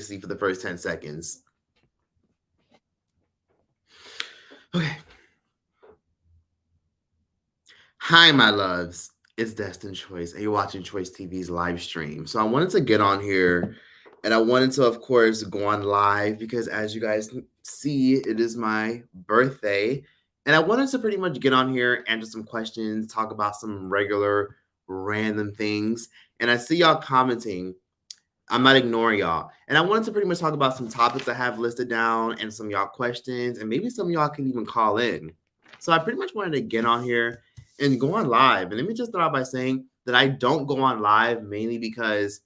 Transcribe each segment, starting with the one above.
for the first 10 seconds. Okay. Hi, my loves. It's Destin Choice, and you're watching Choice TV's live stream. So I wanted to get on here, and I wanted to, of course, go on live because, as you guys see, it is my birthday. And I wanted to pretty much get on here, answer some questions, talk about some regular random things. And I see y'all commenting. I'm not ignoring y'all. And I wanted to pretty much talk about some topics I have listed down and some y'all questions, and maybe some of y'all can even call in. So I pretty much wanted to get on here and go on live. And let me just start out by saying that I don't go on live mainly because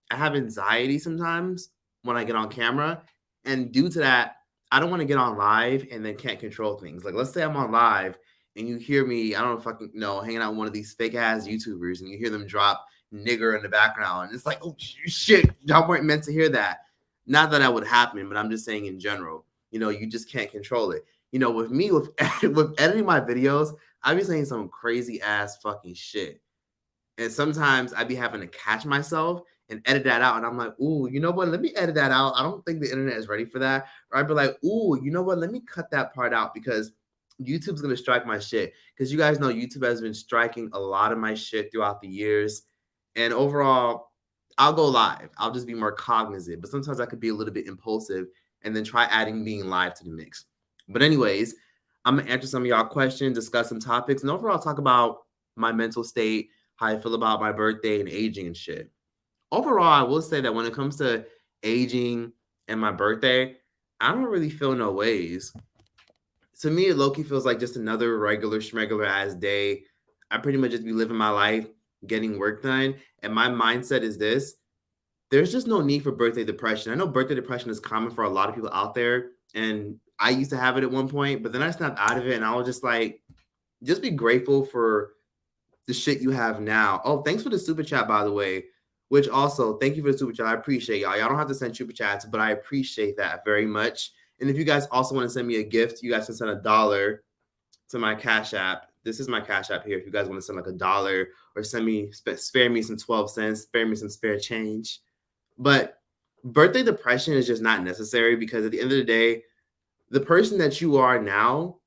I have anxiety sometimes when I get on camera. And due to that, I don't want to get on live and then can't control things. Like, let's say I'm on live and you hear me, I don't fucking know, hanging out with one of these fake ass YouTubers and you hear them drop nigger in the background. It's like, oh shit, y'all weren't meant to hear that. Not that would happen, but I'm just saying in general, you just can't control it. With me, with editing my videos, I be saying some crazy ass fucking shit. And sometimes I be having to catch myself and edit that out. And I'm like, ooh, you know what? Let me edit that out. I don't think the internet is ready for that. Or I'd be like, ooh, you know what? Let me cut that part out because YouTube's going to strike my shit. Because you guys know YouTube has been striking a lot of my shit throughout the years. And overall, I'll go live. I'll just be more cognizant. But sometimes I could be a little bit impulsive and then try adding being live to the mix. But anyways, I'm going to answer some of y'all questions, discuss some topics, and overall talk about my mental state, how I feel about my birthday and aging and shit. Overall, I will say that when it comes to aging and my birthday, I don't really feel no ways. To me, it low-key feels like just another regular schmegular ass day. I pretty much just be living my life, getting work done. And my mindset is this: there's just no need for birthday depression. I know birthday depression is common for a lot of people out there. And I used to have it at one point, but then I snapped out of it and I was just like, just be grateful for the shit you have now. Oh, thanks for the super chat, by the way, which also, thank you for the super chat. I appreciate y'all. Y'all don't have to send super chats, but I appreciate that very much. And if you guys also want to send me a gift, you guys can send $1 to my Cash App. This is my Cash App here. If you guys want to send like $1 or spare me some 12 cents, spare me some spare change. But birthday depression is just not necessary because at the end of the day, the person that you are now,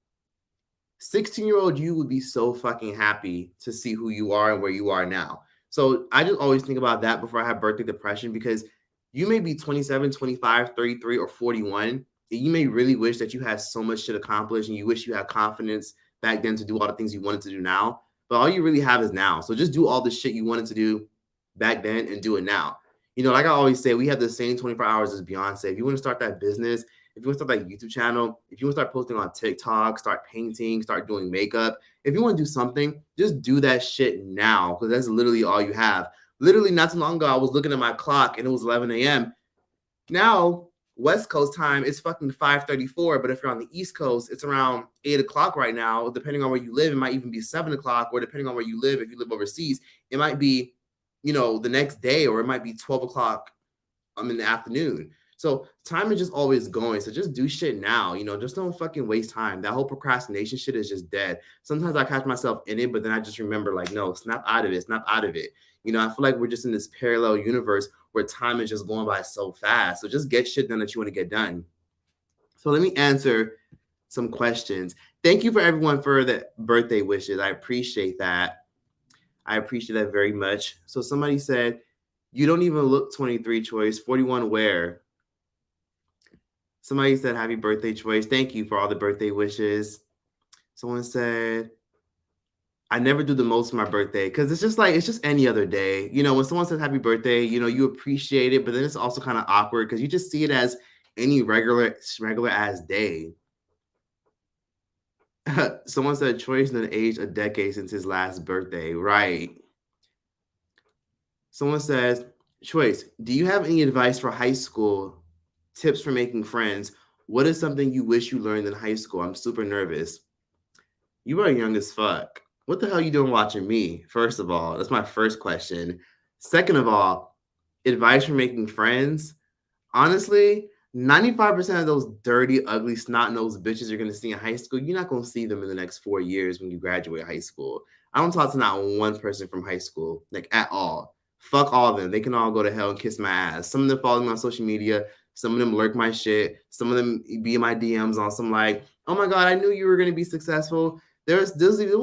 16-year-old you would be so fucking happy to see who you are and where you are now. So I just always think about that before I have birthday depression because you may be 27, 25, 33, or 41. And you may really wish that you had so much shit accomplished and you wish you had confidence back then to do all the things you wanted to do now. But all you really have is now. So just do all the shit you wanted to do back then and do it now. Like I always say, we have the same 24 hours as Beyonce. If you want to start that business, if you want to start that YouTube channel, if you want to start posting on TikTok, start painting, start doing makeup, if you want to do something, just do that shit now because that's literally all you have. Literally not too long ago, I was looking at my clock and it was 11 a.m. Now, West Coast time, it's fucking 5:34, but if you're on the East Coast, it's around 8 o'clock right now. Depending on where you live, it might even be 7 o'clock, or depending on where you live, if you live overseas, it might be the next day, or it might be 12 o'clock in the afternoon. So time is just always going. So just do shit now, just don't fucking waste time. That whole procrastination shit is just dead. Sometimes I catch myself in it, but then I just remember like, no, snap out of it, snap out of it. I feel like we're just in this parallel universe where time is just going by so fast. So just get shit done that you want to get done. So let me answer some questions. Thank you for everyone for the birthday wishes. I appreciate that. I appreciate that very much. So somebody said, you don't even look 23, Choice. 41 where? Somebody said, happy birthday, Choice. Thank you for all the birthday wishes. Someone said, I never do the most for my birthday because it's just any other day. When someone says happy birthday, you appreciate it, but then it's also kind of awkward because you just see it as any regular ass day. Someone said Choice done aged a decade since his last birthday. Right. Someone says, Choice, do you have any advice for high school? Tips for making friends? What is something you wish you learned in high school? I'm super nervous. You are young as fuck. What the hell are you doing watching me? First of all, that's my first question. Second of all, advice for making friends? Honestly, 95% of those dirty, ugly, snot-nosed bitches you're going to see in high school, you're not going to see them in the next 4 years when you graduate high school. I don't talk to not one person from high school, like at all. Fuck all of them. They can all go to hell and kiss my ass. Some of them follow me on social media. Some of them lurk my shit. Some of them be in my DMs on some like, oh my God, I knew you were going to be successful. There was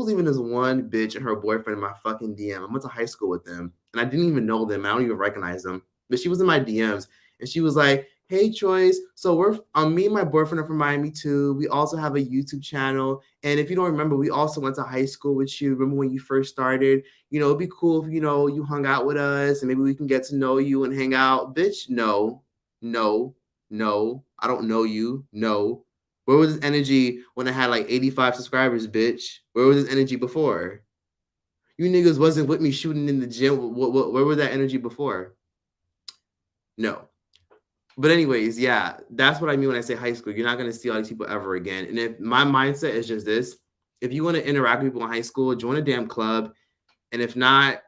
even this one bitch and her boyfriend in my fucking DM. I went to high school with them and I didn't even know them. I don't even recognize them. But she was in my DMs and she was like, hey, Choice. So we're me and my boyfriend are from Miami too. We also have a YouTube channel. And if you don't remember, we also went to high school with you. Remember when you first started? It'd be cool if, you hung out with us and maybe we can get to know you and hang out. Bitch, no, I don't know you. No. Where was this energy when I had like 85 subscribers, bitch? Where was this energy before? You niggas wasn't with me shooting in the gym. Where was that energy before? No. But anyways, yeah, that's what I mean when I say high school. You're not going to see all these people ever again. And if my mindset is just this, if you want to interact with people in high school, join a damn club. And if not,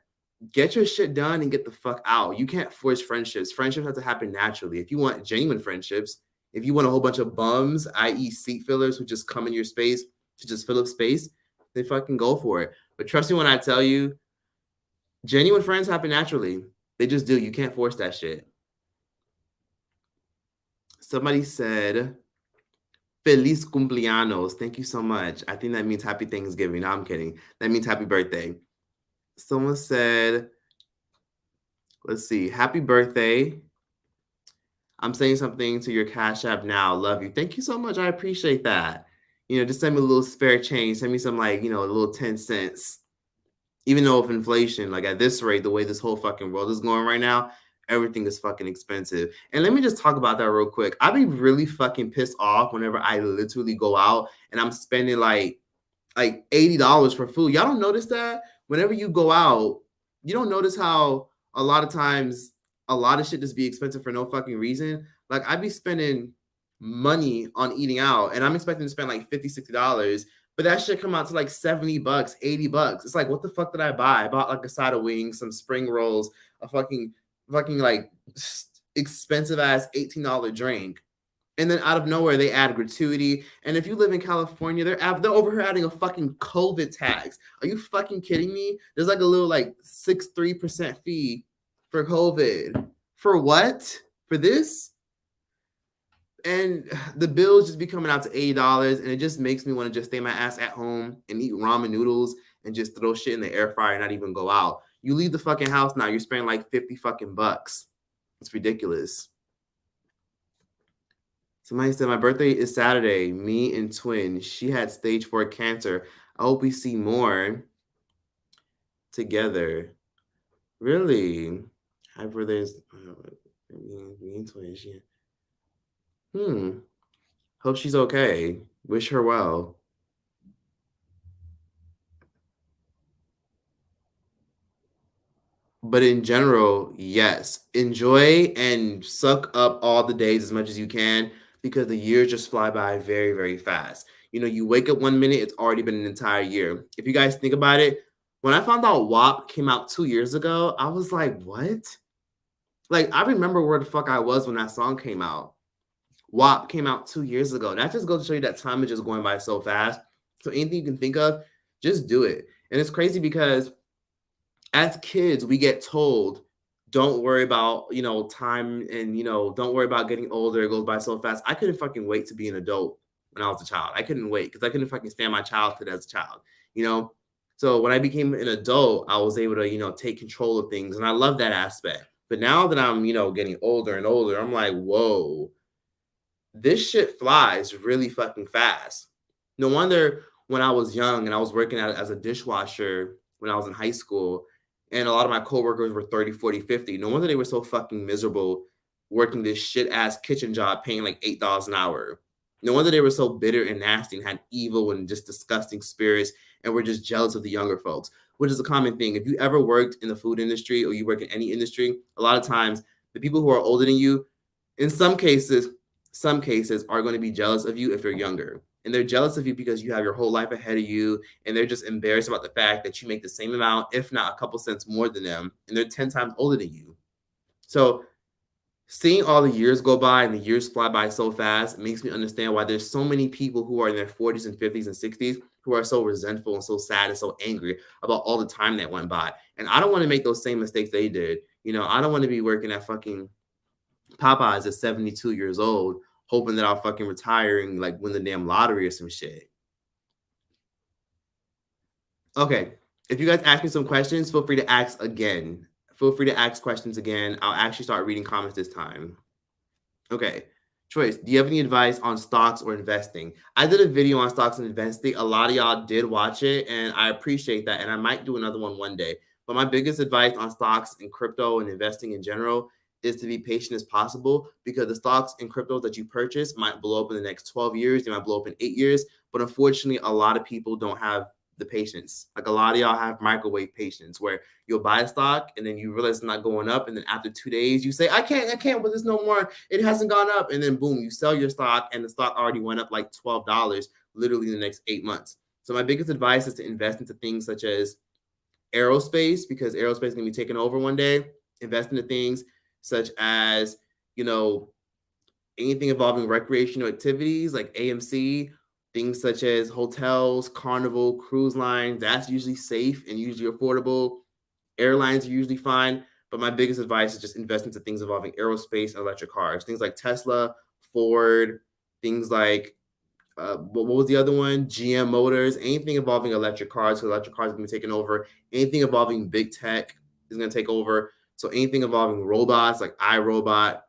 get your shit done and get the fuck out. You can't force friendships. Friendships have to happen naturally. If you want genuine friendships, if you want a whole bunch of bums, i.e. seat fillers who just come in your space to just fill up space, then fucking go for it. But trust me when I tell you, genuine friends happen naturally. They just do. You can't force that shit. Somebody said, Feliz cumpleaños. Thank you so much. I think that means happy Thanksgiving. No, I'm kidding. That means happy birthday. Someone said, let's see, happy birthday. I'm saying something to your Cash App now. Love you. Thank you so much. I appreciate that. Just send me a little spare change. Send me some a little 10 cents. Even though of inflation, like at this rate, the way this whole fucking world is going right now, everything is fucking expensive. And let me just talk about that real quick. I'd be really fucking pissed off whenever I literally go out and I'm spending like $80 for food. Y'all don't notice that? Whenever you go out, you don't notice how a lot of times a lot of shit just be expensive for no fucking reason. Like I'd be spending money on eating out and I'm expecting to spend like $50, $60. But that shit come out to like $70, $80. It's like, what the fuck did I buy? I bought like a side of wings, some spring rolls, a fucking like expensive ass $18 drink. And then out of nowhere, they add gratuity. And if you live in California, they're over here adding a fucking COVID tax. Are you fucking kidding me? There's like a little like 6.3% fee for COVID. For what? For this? And the bills just be coming out to $80, and it just makes me want to just stay my ass at home and eat ramen noodles and just throw shit in the air fryer and not even go out. You leave the fucking house now, you're spending like 50 fucking bucks. It's ridiculous. Somebody said, my birthday is Saturday. Me and twin. She had stage 4 cancer. I hope we see more together. Really? Hi, brothers. Me and twin. Hope she's okay. Wish her well. But in general, yes. Enjoy and suck up all the days as much as you can because the years just fly by very, very fast. You wake up 1 minute, it's already been an entire year. If you guys think about it, when I found out WAP came out 2 years ago, I was like, what? Like, I remember where the fuck I was when that song came out. WAP came out 2 years ago. That just goes to show you that time is just going by so fast. So anything you can think of, just do it. And it's crazy because as kids, we get told, don't worry about, time and, don't worry about getting older. It goes by so fast. I couldn't fucking wait to be an adult when I was a child. I couldn't wait because I couldn't fucking stand my childhood as a child, So when I became an adult, I was able to, take control of things. And I love that aspect. But now that I'm, getting older and older, I'm like, whoa, this shit flies really fucking fast. No wonder when I was young and I was working as a dishwasher when I was in high school, and a lot of my coworkers were 30, 40, 50. No wonder they were so fucking miserable working this shit-ass kitchen job paying like $8 an hour. No wonder they were so bitter and nasty and had evil and just disgusting spirits and were just jealous of the younger folks, which is a common thing. If you ever worked in the food industry or you work in any industry, a lot of times the people who are older than you, in some cases are going to be jealous of you if you're younger. And they're jealous of you because you have your whole life ahead of you. And they're just embarrassed about the fact that you make the same amount, if not a couple cents more than them. And they're 10 times older than you. So seeing all the years go by and the years fly by so fast makes me understand why there's so many people who are in their 40s and 50s and 60s who are so resentful and so sad and so angry about all the time that went by. And I don't want to make those same mistakes they did. I don't want to be working at fucking Popeyes is 72 years old, hoping that I'll fucking retire and like win the damn lottery or some shit. Okay. If you guys ask me some questions, feel free to ask again. Feel free to ask questions again. I'll actually start reading comments this time. Okay. Choice, do you have any advice on stocks or investing? I did a video on stocks and investing. A lot of y'all did watch it, and I appreciate that. And I might do another one day. But my biggest advice on stocks and crypto and investing in general is to be patient as possible, because the stocks and cryptos that you purchase might blow up in the next 12 years. They might blow up in 8 years. But unfortunately, a lot of people don't have the patience. Like a lot of y'all have microwave patience where you'll buy a stock and then you realize it's not going up. And then after 2 days, you say, I can't with this no more. It hasn't gone up. And then boom, you sell your stock and the stock already went up like $12 literally in the next 8 months. So my biggest advice is to invest into things such as aerospace, because aerospace is going to be taken over one day. Invest into things such as, anything involving recreational activities like AMC, things such as hotels, Carnival, cruise lines. That's usually safe and usually affordable. Airlines are usually fine. But my biggest advice is just invest into things involving aerospace and electric cars. Things like Tesla, Ford, things like, what was the other one? GM Motors, anything involving electric cars, because electric cars are going to be taken over. Anything involving big tech is going to take over. So anything involving robots like iRobot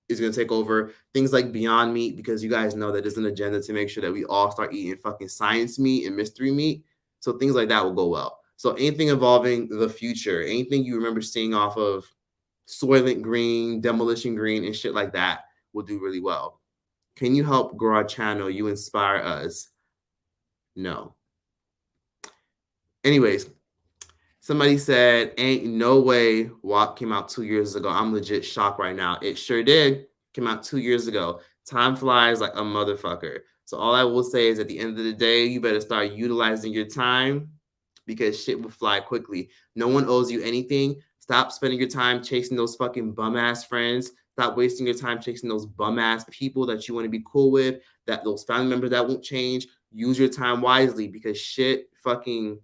is going to take over. Things like Beyond Meat, because you guys know that there's an agenda to make sure that we all start eating fucking science meat and mystery meat. So things like that will go well. So anything involving the future, anything you remember seeing off of Soylent Green, Demolition Green, and shit like that will do really well. Can you help grow our channel? You inspire us. No. Anyways, somebody said, ain't no way WAP came out 2 years ago. I'm legit shocked right now. It sure did. Came out 2 years ago. Time flies like a motherfucker. So all I will say is at the end of the day, you better start utilizing your time, because shit will fly quickly. No one owes you anything. Stop spending your time chasing those fucking bum ass friends. Stop wasting your time chasing those bum ass people that you want to be cool with, that those family members that won't change. Use your time wisely, because shit fucking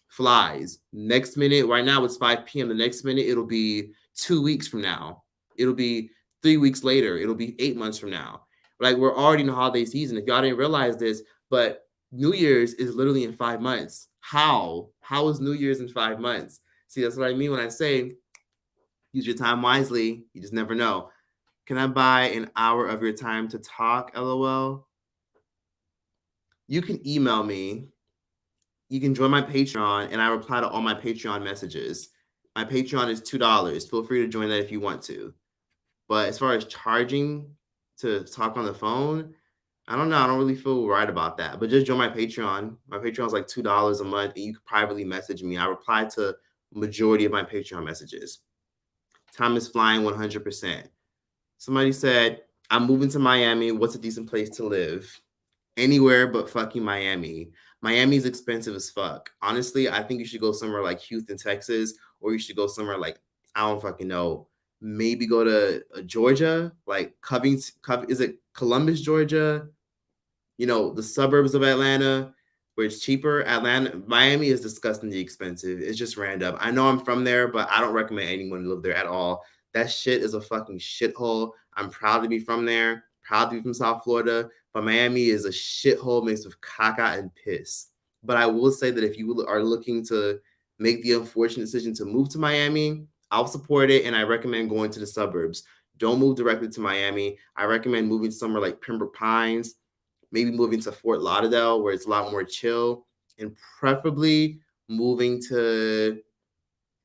flies. Next minute, right now it's 5 p.m. The next minute, it'll be 2 weeks from now. It'll be 3 weeks later. It'll be 8 months from now. Like, we're already in the holiday season. If y'all didn't realize this, but New Year's is literally in 5 months. How is New Year's in 5 months? See, that's what I mean when I say use your time wisely. You just never know. Can I buy an hour of your time to talk? LOL. You can email me. You can join my Patreon, and I reply to all my Patreon messages. My Patreon is $2. Feel free to join that if you want to. But as far as charging to talk on the phone, I don't know. I don't really feel right about that. But just join my Patreon. My Patreon is like $2 a month, and you can privately message me. I reply to majority of my Patreon messages. Time is flying 100%. Somebody said, I'm moving to Miami. What's a decent place to live? Anywhere but fucking Miami. Miami's expensive as fuck. Honestly, I think you should go somewhere like Houston, Texas, or you should go somewhere like, I don't fucking know. Maybe go to Georgia, like Covington, is it Columbus, Georgia? The suburbs of Atlanta, where it's cheaper. Miami is disgustingly expensive. It's just random. I know I'm from there, but I don't recommend anyone to live there at all. That shit is a fucking shithole. I'm proud to be from there, proud to be from South Florida, but Miami is a shithole mixed with caca and piss. But I will say that if you are looking to make the unfortunate decision to move to Miami, I'll support it, and I recommend going to the suburbs. Don't move directly to Miami. I recommend moving somewhere like Pembroke Pines, maybe moving to Fort Lauderdale, where it's a lot more chill, and preferably moving to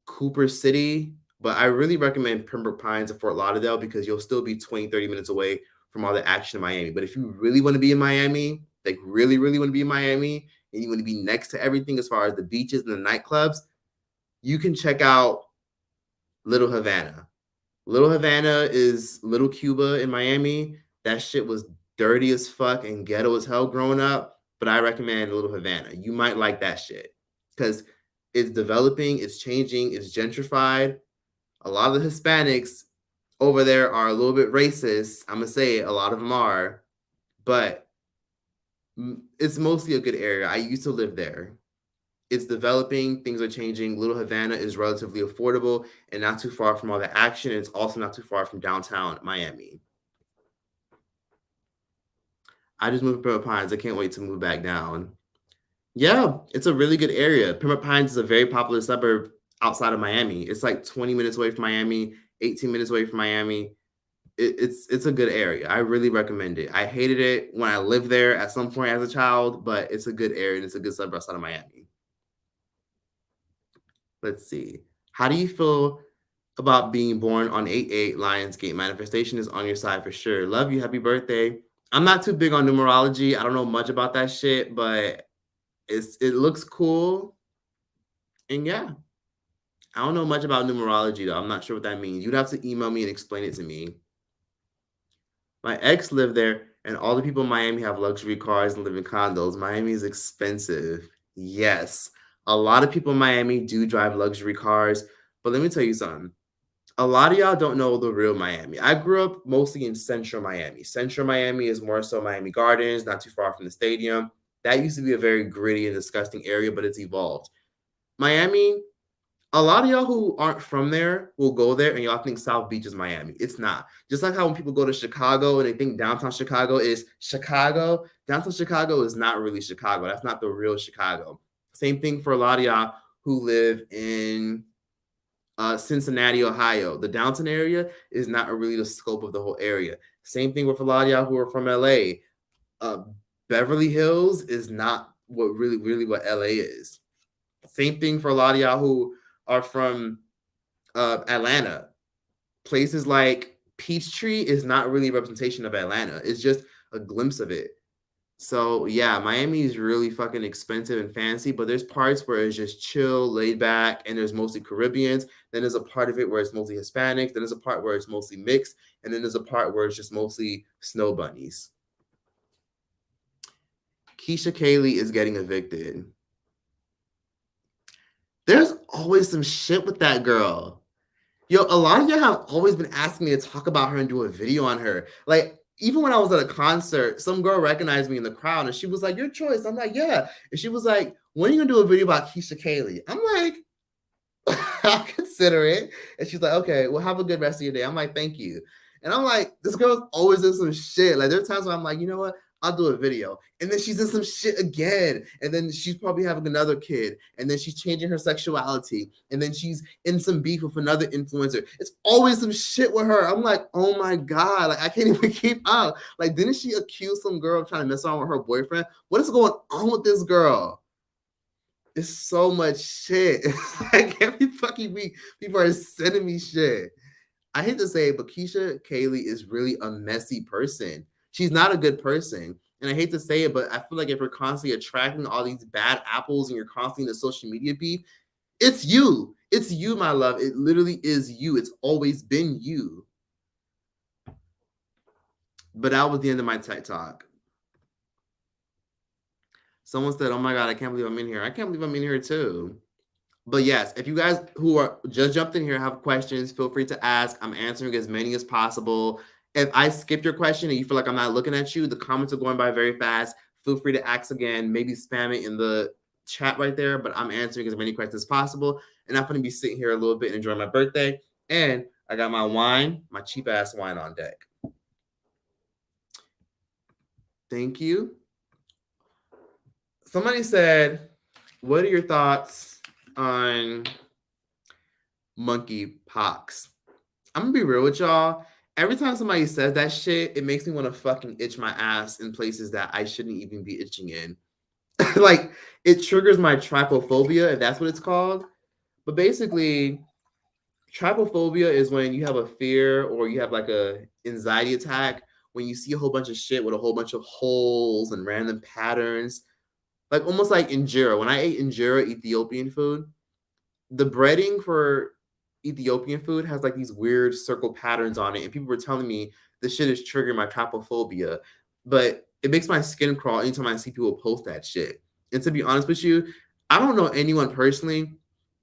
Cooper City. But I really recommend Pembroke Pines or Fort Lauderdale, because you'll still be 20, 30 minutes away from all the action in Miami. But if you really want to be in Miami, like really, really want to be in Miami, and you want to be next to everything as far as the beaches and the nightclubs, you can check out Little Havana. Little Havana is Little Cuba in Miami. That shit was dirty as fuck and ghetto as hell growing up, but I recommend Little Havana. You might like that shit, because it's developing, it's changing, it's gentrified. A lot of the Hispanics over there are a little bit racist. I'm gonna say it, a lot of them are, but it's mostly a good area. I used to live there. It's developing, things are changing. Little Havana is relatively affordable and not too far from all the action. It's also not too far from downtown Miami. I just moved to Peppa Pines. I can't wait to move back down. Yeah, it's a really good area. Pembroke Pines is a very popular suburb outside of Miami. It's like 20 minutes away from Miami, 18 minutes away from Miami. It's a good area. I really recommend it. I hated it when I lived there at some point as a child, but it's a good area and it's a good suburb outside of Miami. Let's see. How do you feel about being born on 8/8 Lionsgate? Manifestation is on your side for sure. Love you. Happy birthday. I'm not too big on numerology. I don't know much about that shit, but it looks cool. And yeah, I don't know much about numerology though. I'm not sure what that means. You'd have to email me and explain it to me. My ex lived there, and all the people in Miami have luxury cars and live in condos. Miami is expensive. Yes, a lot of people in Miami do drive luxury cars, but let me tell you something. A lot of y'all don't know the real Miami. I grew up mostly in central Miami. Central Miami is more so Miami Gardens, not too far from the stadium. That used to be a very gritty and disgusting area, but it's evolved. Miami, a lot of y'all who aren't from there will go there and y'all think South Beach is Miami. It's not. Just like how when people go to Chicago and they think downtown Chicago is Chicago, downtown Chicago is not really Chicago. That's not the real Chicago. Same thing for a lot of y'all who live in Cincinnati, Ohio. The downtown area is not really the scope of the whole area. Same thing with a lot of y'all who are from LA. Beverly Hills is not what what LA is. Same thing for a lot of y'all who are from Atlanta. Places like Peachtree is not really a representation of Atlanta. It's just a glimpse of it. So yeah, Miami is really fucking expensive and fancy, but there's parts where it's just chill, laid back, and there's mostly Caribbeans. Then there's a part of it where it's mostly Hispanics. Then there's a part where it's mostly mixed, and then there's a part where it's just mostly snow bunnies. Keisha Hailey is getting evicted. There's always some shit with that girl. Yo, a lot of y'all have always been asking me to talk about her and do a video on her. Like, even when I was at a concert, some girl recognized me in the crowd and she was like, your choice. I'm like, yeah. And she was like, when are you gonna do a video about Keisha Hailey? I'm like, I'll consider it. And she's like, okay, well, have a good rest of your day. I'm like, thank you. And I'm like, this girl's always in some shit. Like, there are times where I'm like, you know what? I'll do a video. And then she's in some shit again. And then she's probably having another kid. And then she's changing her sexuality. And then she's in some beef with another influencer. It's always some shit with her. I'm like, oh my God. Like, I can't even keep up. Like, didn't she accuse some girl of trying to mess around with her boyfriend? What is going on with this girl? It's so much shit. It's like every fucking week, people are sending me shit. I hate to say it, but Keisha Hailey is really a messy person. She's not a good person. And I hate to say it, but I feel like if you're constantly attracting all these bad apples and you're constantly in the social media beef, it's you. It's you, my love. It literally is you. It's always been you. But that was the end of my tech talk. Someone said, oh my God, I can't believe I'm in here. I can't believe I'm in here too. But yes, if you guys who are just jumped in here have questions, feel free to ask. I'm answering as many as possible. If I skipped your question and you feel like I'm not looking at you, the comments are going by very fast. Feel free to ask again. Maybe spam it in the chat right there, but I'm answering as many questions as possible. And I'm going to be sitting here a little bit and enjoying my birthday. And I got my wine, my cheap ass wine on deck. Thank you. Somebody said, what are your thoughts on monkeypox? I'm gonna be real with y'all. Every time somebody says that shit, it makes me want to fucking itch my ass in places that I shouldn't even be itching in. Like, it triggers my tripophobia, if that's what it's called. But basically, tripophobia is when you have a fear or you have like a anxiety attack when you see a whole bunch of shit with a whole bunch of holes and random patterns. Like almost like injera. When I ate injera Ethiopian food, the breading for Ethiopian food has like these weird circle patterns on it. And people were telling me this shit is triggering my tripophobia. But it makes my skin crawl anytime I see people post that shit. And to be honest with you, I don't know anyone personally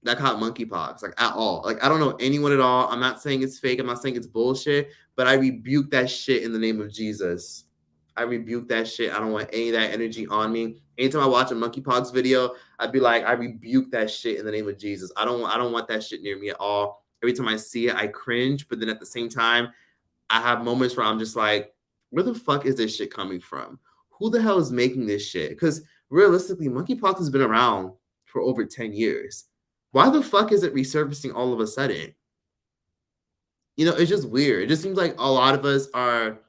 that caught monkeypox, like at all. Like I don't know anyone at all. I'm not saying it's fake. I'm not saying it's bullshit, but I rebuke that shit in the name of Jesus. I rebuke that shit. I don't want any of that energy on me. Anytime I watch a Monkeypox video, I'd be like, I rebuke that shit in the name of Jesus. I don't want that shit near me at all. Every time I see it, I cringe. But then at the same time, I have moments where I'm just like, where the fuck is this shit coming from? Who the hell is making this shit? Because realistically, monkeypox has been around for over 10 years. Why the fuck is it resurfacing all of a sudden? It's just weird. It just seems like a lot of us are,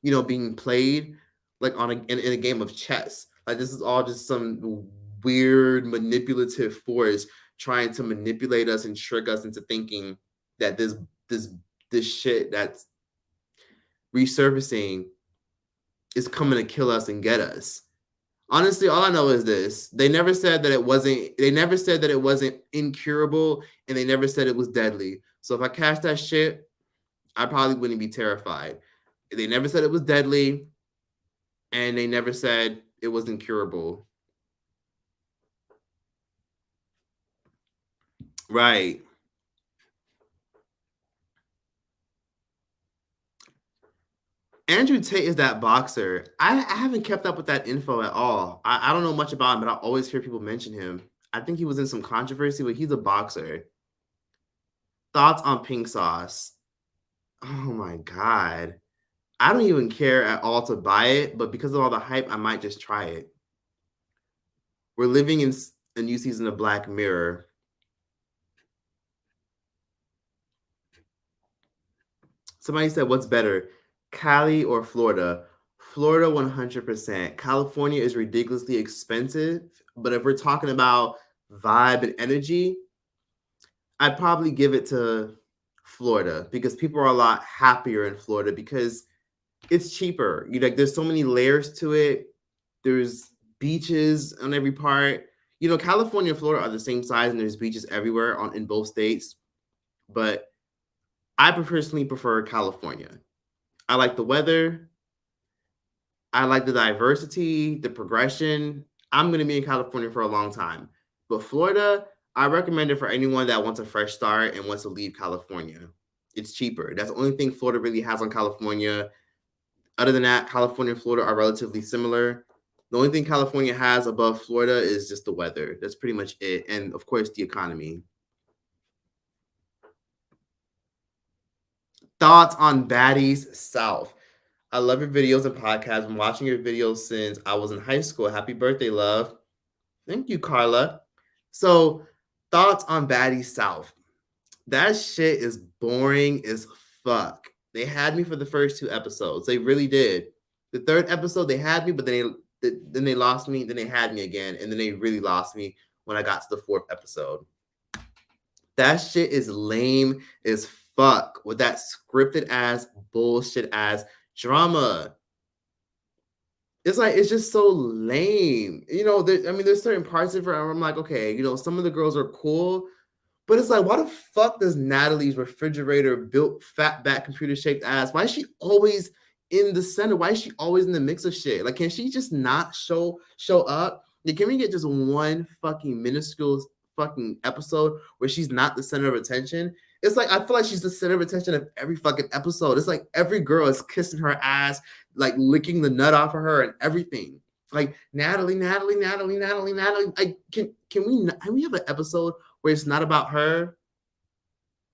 being played like in a game of chess. Like this is all just some weird manipulative force trying to manipulate us and trick us into thinking that this this shit that's resurfacing is coming to kill us and get us. Honestly, all I know is this. They never said that it wasn't incurable, and they never said it was deadly. So if I catch that shit, I probably wouldn't be terrified. They never said it was deadly, and they never said it was incurable. Right. Andrew Tate is that boxer. I haven't kept up with that info at all. I don't know much about him, but I always hear people mention him. I think he was in some controversy, but he's a boxer. Thoughts on pink sauce? Oh my God. I don't even care at all to buy it, but because of all the hype, I might just try it. We're living in a new season of Black Mirror. Somebody said, what's better, Cali or Florida? Florida 100%. California is ridiculously expensive, but if we're talking about vibe and energy, I'd probably give it to Florida because people are a lot happier in Florida because it's cheaper. There's so many layers to it. There's beaches on every part. California and Florida are the same size, and there's beaches everywhere in both states. But I personally prefer California. I like the weather. I like the diversity, the progression. I'm going to be in California for a long time. But Florida, I recommend it for anyone that wants a fresh start and wants to leave California. It's cheaper. That's the only thing Florida really has on California. Other than that, California and Florida are relatively similar. The only thing California has above Florida is just the weather. That's pretty much it. And of course, the economy. Thoughts on Baddies South? I love your videos and podcasts. I've been watching your videos since I was in high school. Happy birthday, love. Thank you, Carla. So, thoughts on Baddies South? That shit is boring as fuck. They had me for the first 2 episodes. They really did. The 3rd episode, they had me, but then they lost me. Then they had me again, and then they really lost me when I got to the 4th episode. That shit is lame as fuck with that scripted ass bullshit ass drama. It's just so lame. There's certain parts of it where I'm like, okay, some of the girls are cool, but it's like, why the fuck does Natalie's refrigerator built fat back computer shaped ass? Why is she always in the center? Why is she always in the mix of shit? Like, can she just not show up? Like, can we get just one fucking minuscule fucking episode where she's not the center of attention? It's like, I feel like she's the center of attention of every fucking episode. It's like every girl is kissing her ass, like licking the nut off of her and everything. Like, Natalie. Like, can we have an episode where it's not about her?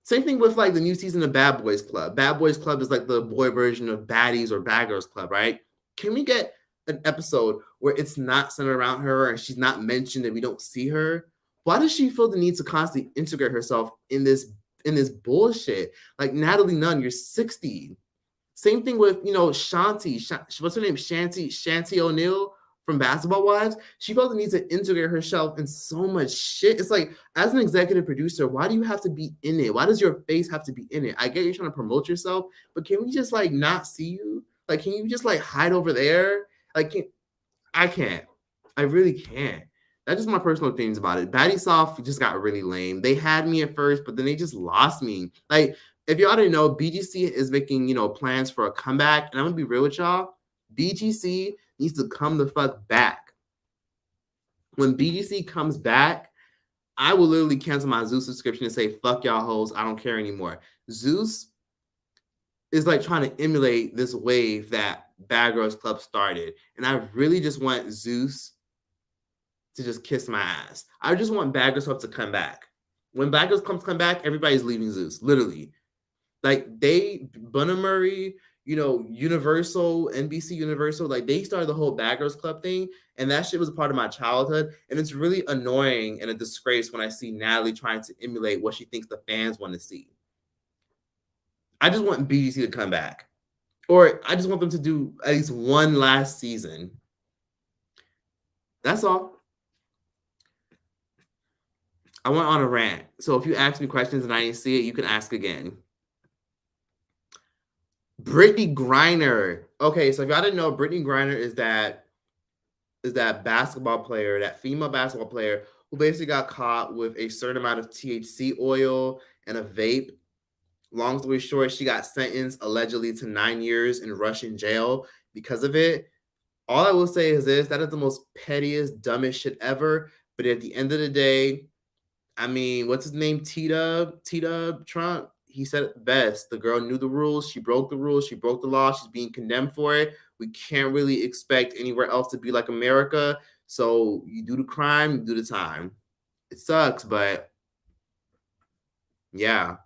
Same thing with like the new season of Bad Boys Club. Bad Boys Club is like the boy version of Baddies or Bad Girls Club, right? Can we get an episode where it's not centered around her and she's not mentioned and we don't see her? Why does she feel the need to constantly integrate herself in this bullshit? Like, Natalie Nunn, you're 60. Same thing with, Shanti. What's her name? Shanti O'Neill from Basketball Wives. She felt the need to integrate herself in so much shit. It's like, as an executive producer, why do you have to be in it? Why does your face have to be in it? I get you're trying to promote yourself, but can we just like not see you? Like, can you just like hide over there? Like, I can't. I really can't. That's just my personal opinions about it. Baddies South just got really lame. They had me at first, but then they just lost me. Like, if y'all didn't know, BGC is making, plans for a comeback. And I'm going to be real with y'all. BGC needs to come the fuck back. When BGC comes back, I will literally cancel my Zeus subscription and say, fuck y'all hoes. I don't care anymore. Zeus is like trying to emulate this wave that Bad Girls Club started. And I really just want Zeus to just kiss my ass. I just want Bad Girls Club to come back. When Bad Girls Club come back, everybody's leaving Zeus, literally. Like Bunna Murray, Universal, NBC Universal, like they started the whole Bad Girls Club thing, and that shit was a part of my childhood. And it's really annoying and a disgrace when I see Natalie trying to emulate what she thinks the fans want to see. I just want BGC to come back, or I just want them to do at least one last season. That's all. I went on a rant. So if you ask me questions and I didn't see it, you can ask again. Brittney Griner. Okay, so if y'all didn't know, Brittney Griner is that basketball player, that female basketball player who basically got caught with a certain amount of THC oil and a vape. Long story short, she got sentenced allegedly to 9 years in Russian jail because of it. All I will say is this: that is the most pettiest, dumbest shit ever. But at the end of the day, I mean, what's his name? Tita Trump. He said it best. The girl knew the rules. She broke the rules. She broke the law. She's being condemned for it. We can't really expect anywhere else to be like America. So you do the crime, you do the time. It sucks, but yeah.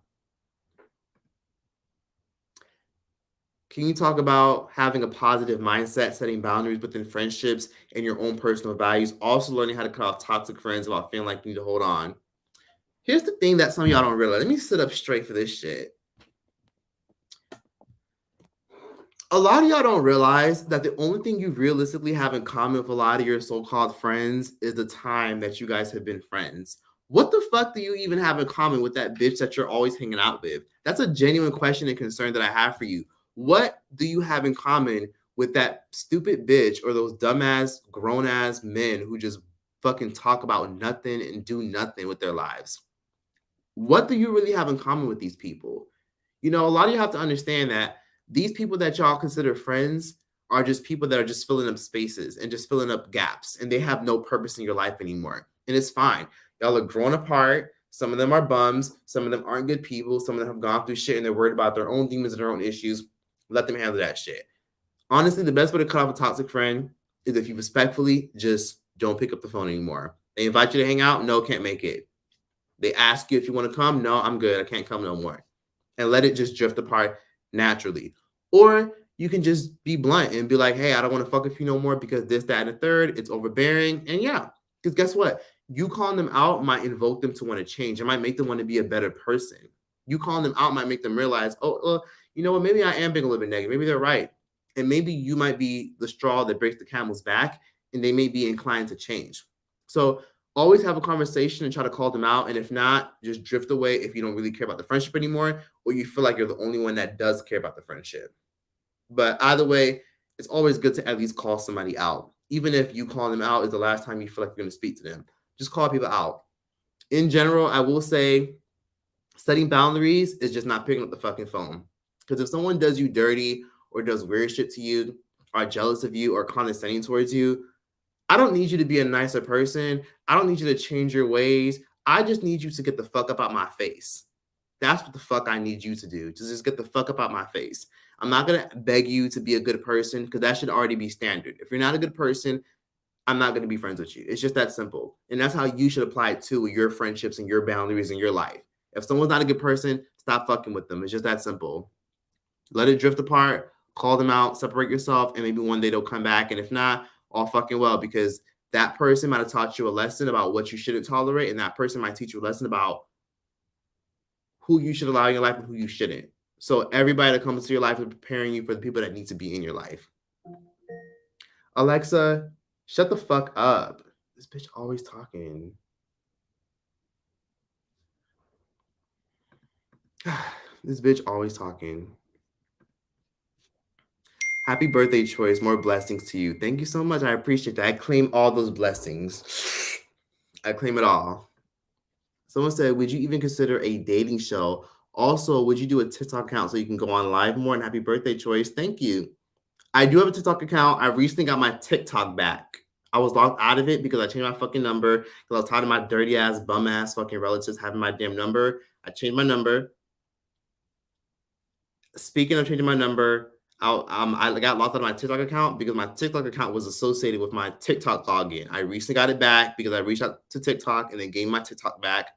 Can you talk about having a positive mindset, setting boundaries within friendships and your own personal values? Also learning how to cut off toxic friends without feeling like you need to hold on. Here's the thing that some of y'all don't realize. Let me sit up straight for this shit. A lot of y'all don't realize that the only thing you realistically have in common with a lot of your so-called friends is the time that you guys have been friends. What the fuck do you even have in common with that bitch that you're always hanging out with? That's a genuine question and concern that I have for you. What do you have in common with that stupid bitch or those dumbass, grown-ass men who just fucking talk about nothing and do nothing with their lives? What do you really have in common with these people? A lot of you have to understand that these people that y'all consider friends are just people that are just filling up spaces and just filling up gaps, and they have no purpose in your life anymore. And it's fine. Y'all are grown apart. Some of them are bums. Some of them aren't good people. Some of them have gone through shit and they're worried about their own demons and their own issues. Let them handle that shit. Honestly, the best way to cut off a toxic friend is if you respectfully just don't pick up the phone anymore. They invite you to hang out. No, can't make it. They ask you if you want to come. No, I'm good. I can't come no more. And let it just drift apart naturally. Or you can just be blunt and be like, hey, I don't want to fuck with you no more because this, that, and the third, it's overbearing. And yeah, because guess what? You calling them out might invoke them to want to change. It might make them want to be a better person. You calling them out might make them realize, oh, you know what? Maybe I am being a little bit negative. Maybe they're right. And maybe you might be the straw that breaks the camel's back, and they may be inclined to change. So always have a conversation and try to call them out. And if not, just drift away if you don't really care about the friendship anymore, or you feel like you're the only one that does care about the friendship. But either way, it's always good to at least call somebody out. Even if you call them out is the last time you feel like you're going to speak to them. Just call people out. In general, I will say setting boundaries is just not picking up the fucking phone. Because if someone does you dirty or does weird shit to you, are jealous of you or condescending towards you, I don't need you to be a nicer person. I don't need you to change your ways. I just need you to get the fuck up out my face. That's what the fuck I need you to do. To just get the fuck up out my face. I'm not going to beg you to be a good person because that should already be standard. If you're not a good person, I'm not going to be friends with you. It's just that simple. And that's how you should apply it to your friendships and your boundaries in your life. If someone's not a good person, stop fucking with them. It's just that simple. Let it drift apart, call them out, separate yourself, and maybe one day they'll come back. And if not, all fucking well, because that person might have taught you a lesson about what you shouldn't tolerate, and that person might teach you a lesson about who you should allow in your life and who you shouldn't. So everybody that comes to your life is preparing you for the people that need to be in your life. Alexa, shut the fuck up. This bitch always talking. This bitch always talking. Happy birthday, Choice. More blessings to you. Thank you so much. I appreciate that. I claim all those blessings. I claim it all. Someone said, would you even consider a dating show? Also, would you do a TikTok account so you can go on live more? And happy birthday, Choice. Thank you. I do have a TikTok account. I recently got my TikTok back. I was locked out of it because I changed my fucking number because I was tired of my dirty ass, bum ass fucking relatives having my damn number. I changed my number. Speaking of changing my number, I got locked out of my TikTok account because my TikTok account was associated with my TikTok login. I recently got it back because I reached out to TikTok and they gave my TikTok back.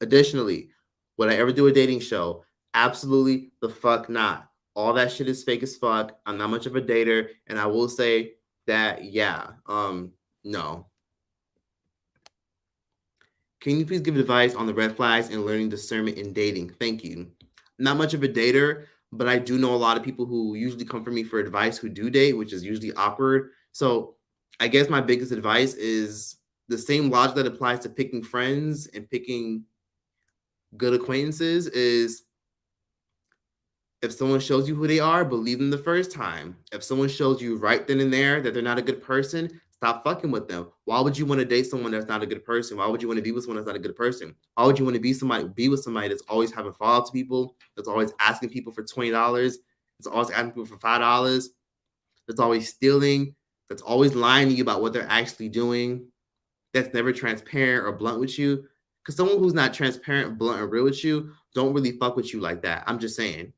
Additionally, would I ever do a dating show? Absolutely the fuck not. All that shit is fake as fuck. I'm not much of a dater, and I will say that no. Can you please give advice on the red flags and learning discernment in dating? Thank you. Not much of a dater, but I do know a lot of people who usually come for me for advice who do date, which is usually awkward. So I guess my biggest advice is the same logic that applies to picking friends and picking good acquaintances is if someone shows you who they are, believe them the first time. If someone shows you right then and there that they're not a good person, stop fucking with them. Why would you want to date someone that's not a good person? Why would you want to be with someone that's not a good person? Why would you want to be with somebody that's always having follow-up to people, that's always asking people for $20, that's always asking people for $5, that's always stealing, that's always lying to you about what they're actually doing, that's never transparent or blunt with you? Because someone who's not transparent, blunt, and real with you don't really fuck with you like that. I'm just saying.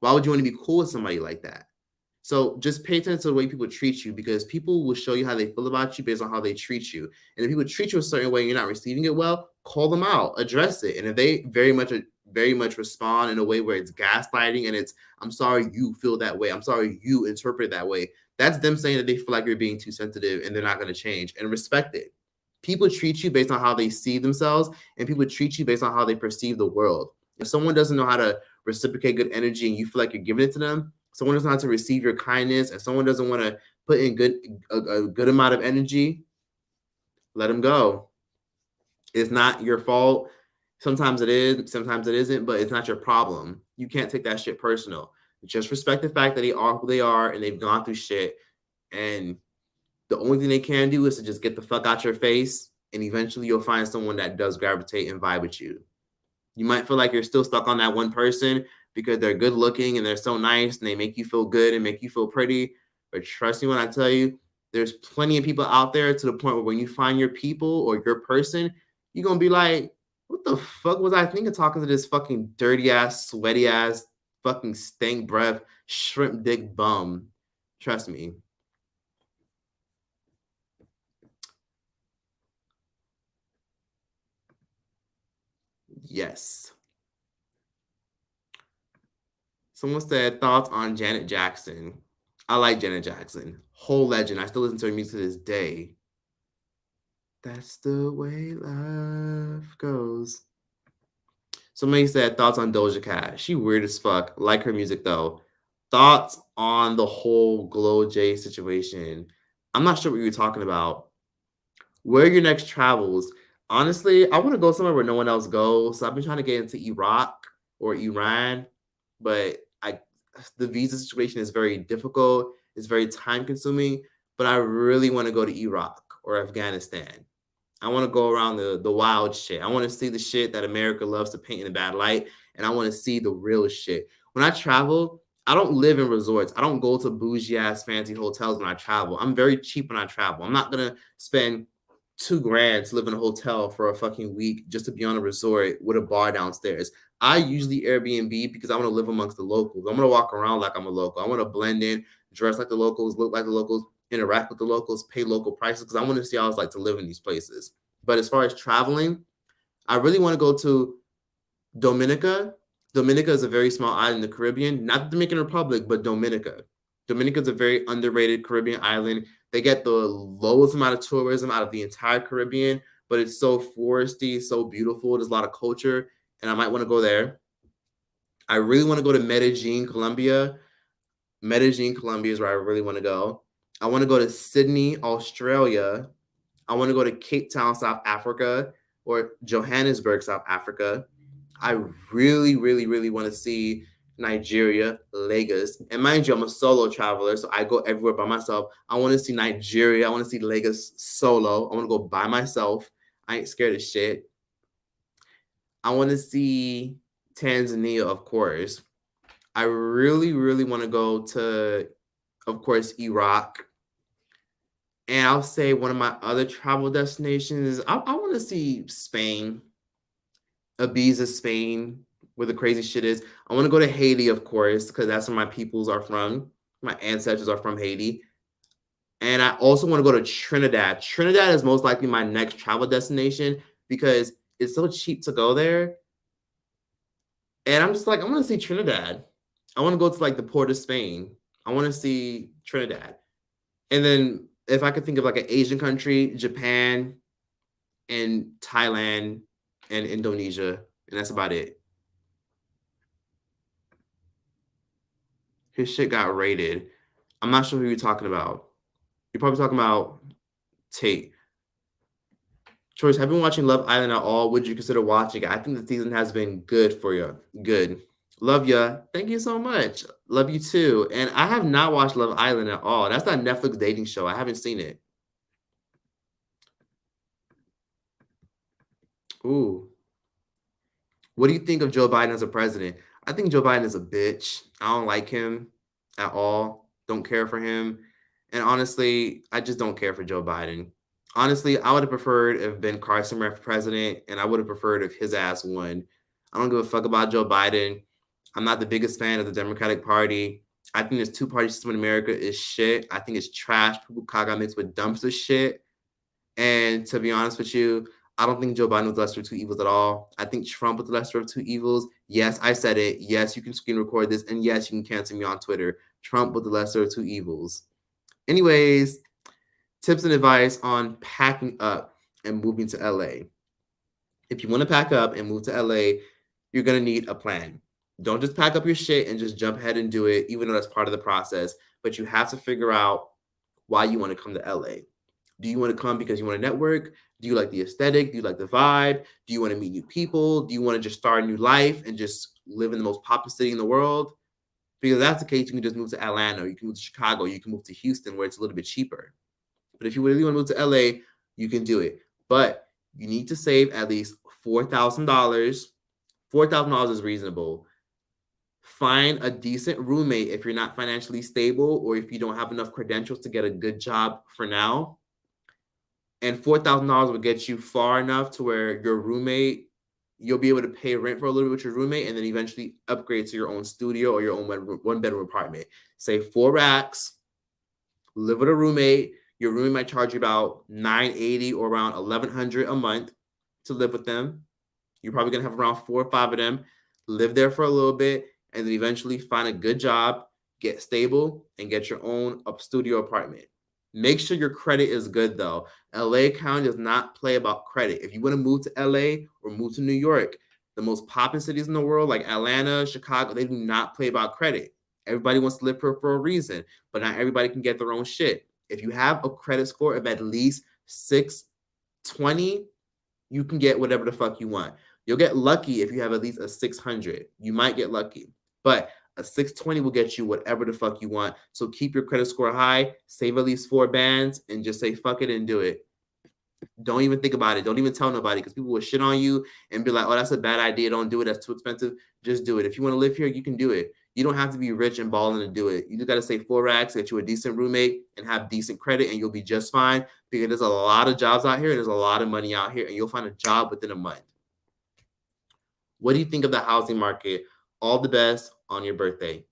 Why would you want to be cool with somebody like that? So just pay attention to the way people treat you because people will show you how they feel about you based on how they treat you. And if people treat you a certain way and you're not receiving it well, call them out, address it. And if they very much respond in a way where it's gaslighting and it's, I'm sorry you feel that way, I'm sorry you interpret that way, that's them saying that they feel like you're being too sensitive and they're not going to change, and respect it. People treat you based on how they see themselves, and people treat you based on how they perceive the world. If someone doesn't know how to reciprocate good energy and you feel like you're giving it to them, someone doesn't know how to receive your kindness, and someone doesn't want to put in a good amount of energy, let them go. It's not your fault. Sometimes it is, sometimes it isn't, but it's not your problem. You can't take that shit personal. Just respect the fact that they are who they are and they've gone through shit. And the only thing they can do is to just get the fuck out your face. And eventually you'll find someone that does gravitate and vibe with you. You might feel like you're still stuck on that one person because they're good looking and they're so nice and they make you feel good and make you feel pretty. But trust me when I tell you, there's plenty of people out there to the point where when you find your people or your person, you're going to be like, what the fuck was I thinking talking to this fucking dirty ass, sweaty ass, fucking stank breath, shrimp dick bum? Trust me. Yes. Someone said thoughts on Janet Jackson. I like Janet Jackson. Whole legend. I still listen to her music to this day. That's the way love goes. Somebody said thoughts on Doja Cat. She weird as fuck. Like her music though. Thoughts on the whole Glow J situation. I'm not sure what you're talking about. Where are your next travels? Honestly, I want to go somewhere where no one else goes. So I've been trying to get into Iraq or Iran, but the visa situation is very difficult. It's very time consuming, but I really want to go to Iraq or Afghanistan. I want to go around the wild shit. I want to see the shit that America loves to paint in a bad light, and I want to see the real shit. When I travel, I don't live in resorts. I don't go to bougie ass fancy hotels when I travel. I'm very cheap when I travel. I'm not gonna spend $2,000 to live in a hotel for a fucking week just to be on a resort with a bar downstairs. I usually Airbnb because I want to live amongst the locals. I'm gonna walk around like I'm a local. I want to blend in, dress like the locals, look like the locals, interact with the locals, pay local prices because I want to see how it's like to live in these places. But as far as traveling, I really want to go to Dominica. Dominica is a very small island in the Caribbean, not the Dominican Republic, but Dominica. Dominica is a very underrated Caribbean island. They get the lowest amount of tourism out of the entire Caribbean, but it's so foresty, so beautiful. There's a lot of culture, and I might want to go there. I really want to go to Medellin, Colombia. Medellin, Colombia is where I really want to go. I want to go to Sydney, Australia. I want to go to Cape Town, South Africa, or Johannesburg, South Africa. I really, really, really want to see Nigeria, Lagos. And mind you, I'm a solo traveler, so I go everywhere by myself. I want to see Nigeria. I want to see Lagos solo. I want to go by myself. I ain't scared of shit. I want to see Tanzania, of course. I really, really want to go to, of course, Iraq. And I'll say one of my other travel destinations is I want to see Spain, Ibiza, Spain, where the crazy shit is. I want to go to Haiti, of course, because that's where my peoples are from. My ancestors are from Haiti. And I also want to go to Trinidad. Trinidad is most likely my next travel destination because it's so cheap to go there. And I'm just like, I want to see Trinidad. I want to go to like the port of Spain. I want to see Trinidad. And then if I could think of like an Asian country, Japan and Thailand and Indonesia. And that's about it. His shit got raided. I'm not sure who you're talking about. You're probably talking about Tate. Choice, have you been watching Love Island at all? Would you consider watching it? I think the season has been good for you. Good. Love ya. Thank you so much. Love you too. And I have not watched Love Island at all. That's that Netflix dating show. I haven't seen it. Ooh. What do you think of Joe Biden as a president? I think Joe Biden is a bitch. I don't like him at all. Don't care for him. And honestly, I just don't care for Joe Biden. Honestly, I would have preferred if Ben Carson ran for president, and I would have preferred if his ass won. I don't give a fuck about Joe Biden. I'm not the biggest fan of the Democratic Party. I think this two-party system in America is shit. I think it's trash. People got mixed with dumpster shit. And to be honest with you, I don't think Joe Biden was the lesser of two evils at all. I think Trump was the lesser of two evils. Yes, I said it. Yes, you can screen record this. And yes, you can cancel me on Twitter. Trump was the lesser of two evils. Anyways, tips and advice on packing up and moving to LA. If you want to pack up and move to LA, you're going to need a plan. Don't just pack up your shit and just jump ahead and do it, even though that's part of the process. But you have to figure out why you want to come to LA. Do you want to come because you want to network? Do you like the aesthetic? Do you like the vibe? Do you want to meet new people? Do you want to just start a new life and just live in the most popular city in the world? Because if that's the case, you can just move to Atlanta, or you can move to Chicago, you can move to Houston, where it's a little bit cheaper. But if you really want to move to LA, you can do it. But you need to save at least $4,000. $4,000 is reasonable. Find a decent roommate if you're not financially stable or if you don't have enough credentials to get a good job for now. And $4,000 will get you far enough to where your roommate, you'll be able to pay rent for a little bit with your roommate and then eventually upgrade to your own studio or your own one-bedroom apartment. Save 4 racks, live with a roommate. Your roommate might charge you about $980 or around $1,100 a month to live with them. You're probably going to have around 4 or 5 of them. Live there for a little bit and then eventually find a good job, get stable, and get your own studio apartment. Make sure your credit is good, though. LA County does not play about credit. If you want to move to LA or move to New York, the most popular cities in the world, like Atlanta, Chicago, they do not play about credit. Everybody wants to live for a reason, but not everybody can get their own shit. If you have a credit score of at least 620, you can get whatever the fuck you want. You'll get lucky if you have at least a 600. You might get lucky, but a 620 will get you whatever the fuck you want. So keep your credit score high, save at least 4 bands, and just say fuck it and do it. Don't even think about it. Don't even tell nobody because people will shit on you and be like, oh, that's a bad idea. Don't do it. That's too expensive. Just do it. If you want to live here, you can do it. You don't have to be rich and balling to do it. You just got to save 4 racks, get you a decent roommate, and have decent credit, and you'll be just fine because there's a lot of jobs out here and there's a lot of money out here, and you'll find a job within a month. What do you think of the housing market? All the best on your birthday.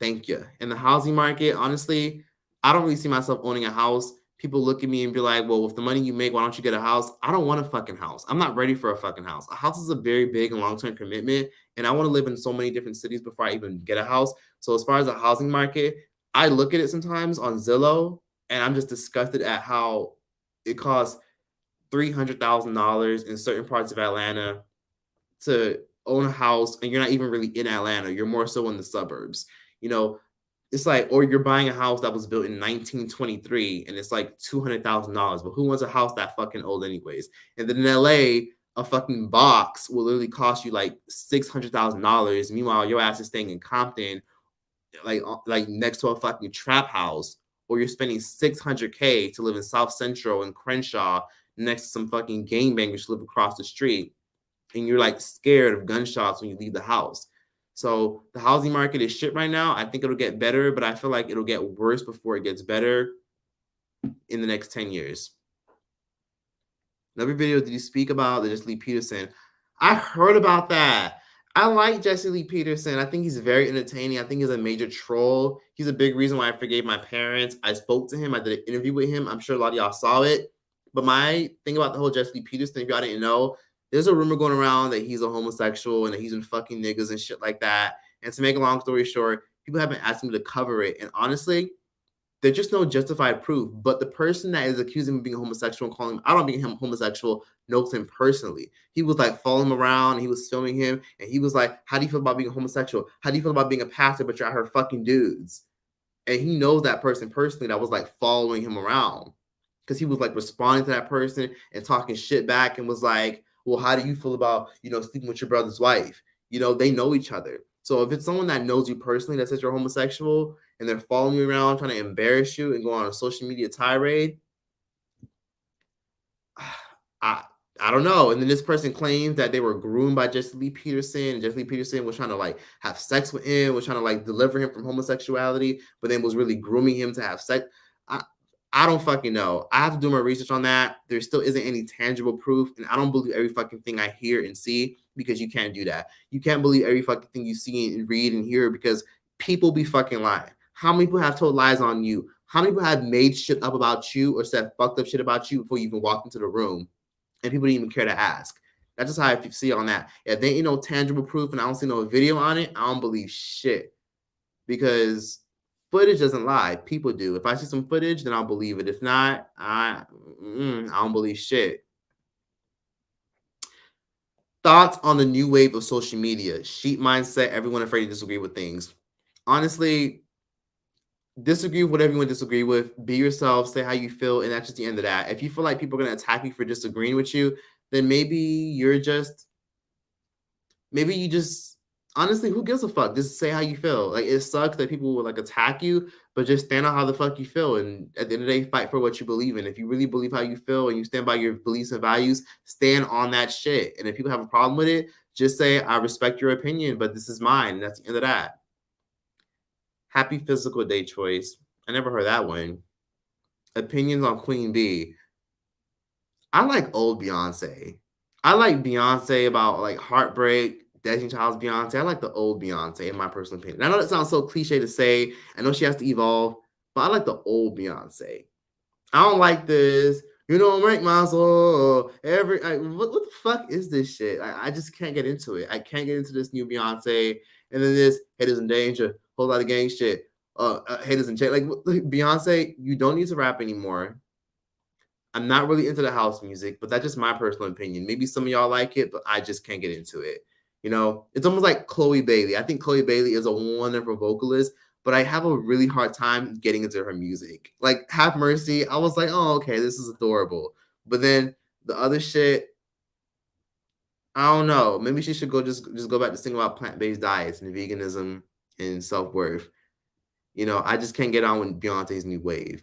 Thank you. In the housing market, honestly, I don't really see myself owning a house. People look at me and be like, well, with the money you make, why don't you get a house? I don't want a fucking house. I'm not ready for a fucking house. A house is a very big and long-term commitment, and I want to live in so many different cities before I even get a house. So as far as the housing market, I look at it sometimes on Zillow, and I'm just disgusted at how it costs $300,000 in certain parts of Atlanta to own a house, and you're not even really in Atlanta. You're more so in the suburbs. You know, it's like, or you're buying a house that was built in 1923 and it's like $200,000. But who wants a house that fucking old anyways? And then in LA, a fucking box will literally cost you like $600,000. Meanwhile, your ass is staying in Compton, like next to a fucking trap house, or you're spending $600K to live in South Central and Crenshaw next to some fucking gangbangers who live across the street. And you're like scared of gunshots when you leave the house. So the housing market is shit right now. I think it'll get better, but I feel like it'll get worse before it gets better in the next 10 years. Another video did you speak about that just leave Peterson? I heard about that. I like Jesse Lee Peterson. I think he's very entertaining. I think he's a major troll. He's a big reason why I forgave my parents. I spoke to him. I did an interview with him. I'm sure a lot of y'all saw it. But my thing about the whole Jesse Lee Peterson, if y'all didn't know, there's a rumor going around that he's a homosexual and that he's been fucking niggas and shit like that. And to make a long story short, people have been asking me to cover it. And honestly, there's just no justified proof. But the person that is accusing him of being homosexual and calling him out on being homosexual knows him personally. He was like following him around, and he was filming him, and he was like, "How do you feel about being a homosexual? How do you feel about being a pastor, but you're out here fucking dudes?" And he knows that person personally that was like following him around because he was like responding to that person and talking shit back and was like, "Well, how do you feel about sleeping with your brother's wife?" They know each other. So if it's someone that knows you personally that says you're homosexual and they're following you around trying to embarrass you and go on a social media tirade, I I don't know. And then this person claims that they were groomed by Jesse Lee Peterson, and Jesse Lee Peterson was trying to like have sex with him, was trying to like deliver him from homosexuality, but then was really grooming him to have sex. I I don't fucking know. I have to do my research on that. There still isn't any tangible proof, and I don't believe every fucking thing I hear and see because you can't do that. You can't believe every fucking thing you see and read and hear because people be fucking lying. How many people have told lies on you? How many people have made shit up about you or said fucked up shit about you before you even walked into the room? And people didn't even care to ask. That's just how I see on that. If there ain't no tangible proof and I don't see no video on it, I don't believe shit because footage doesn't lie. People do. If I see some footage, then I'll believe it. If not, I don't believe shit. Thoughts on the new wave of social media? Sheep mindset, everyone afraid to disagree with things. Honestly, disagree with whatever you want to disagree with. Be yourself, say how you feel, and that's just the end of that. If you feel like people are going to attack you for disagreeing with you, then maybe you just honestly, who gives a fuck? Just say how you feel. Like it sucks that people will like attack you, but just stand on how the fuck you feel. And at the end of the day, fight for what you believe in. If you really believe how you feel and you stand by your beliefs and values, stand on that shit. And if people have a problem with it, just say, I respect your opinion, but this is mine. And that's the end of that. Happy physical day choice. I never heard that one. Opinions on Queen Bee. I like old Beyonce. I like Beyonce about like heartbreak, Destiny Child's Beyonce. I like the old Beyonce, in my personal opinion. I know that sounds so cliche to say. I know she has to evolve, but I like the old Beyonce. I don't like this. You don't break my soul. What the fuck is this shit? I just can't get into it. I can't get into this new Beyonce. And then this haters in danger, whole lot of gang shit. Haters in check. Like Beyonce, you don't need to rap anymore. I'm not really into the house music, but that's just my personal opinion. Maybe some of y'all like it, but I just can't get into it. It's almost like Chloe Bailey. I think Chloe Bailey is a wonderful vocalist, but I have a really hard time getting into her music. Like Have Mercy, I was like, oh, okay, this is adorable. But then the other shit, I don't know. Maybe she should just go back to sing about plant-based diets and veganism and self-worth. I just can't get on with Beyonce's new wave.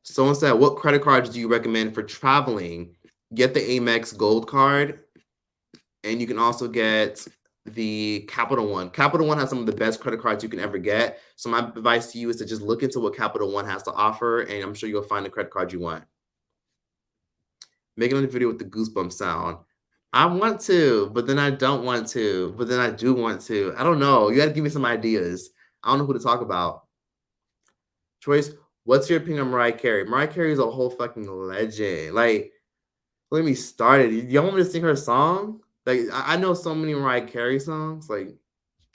Someone said, what credit cards do you recommend for traveling? Get the Amex Gold card, and you can also get the Capital One. Capital One has some of the best credit cards you can ever get. So my advice to you is to just look into what Capital One has to offer, and I'm sure you'll find the credit card you want. Make another video with the goosebump sound. I want to, but then I don't want to, but then I do want to. I don't know. You got to give me some ideas. I don't know who to talk about. Choice, what's your opinion on Mariah Carey? Mariah Carey is a whole fucking legend. Like, let me start it. Y'all want me to sing her song? Like, I know so many Mariah Carey songs. Like,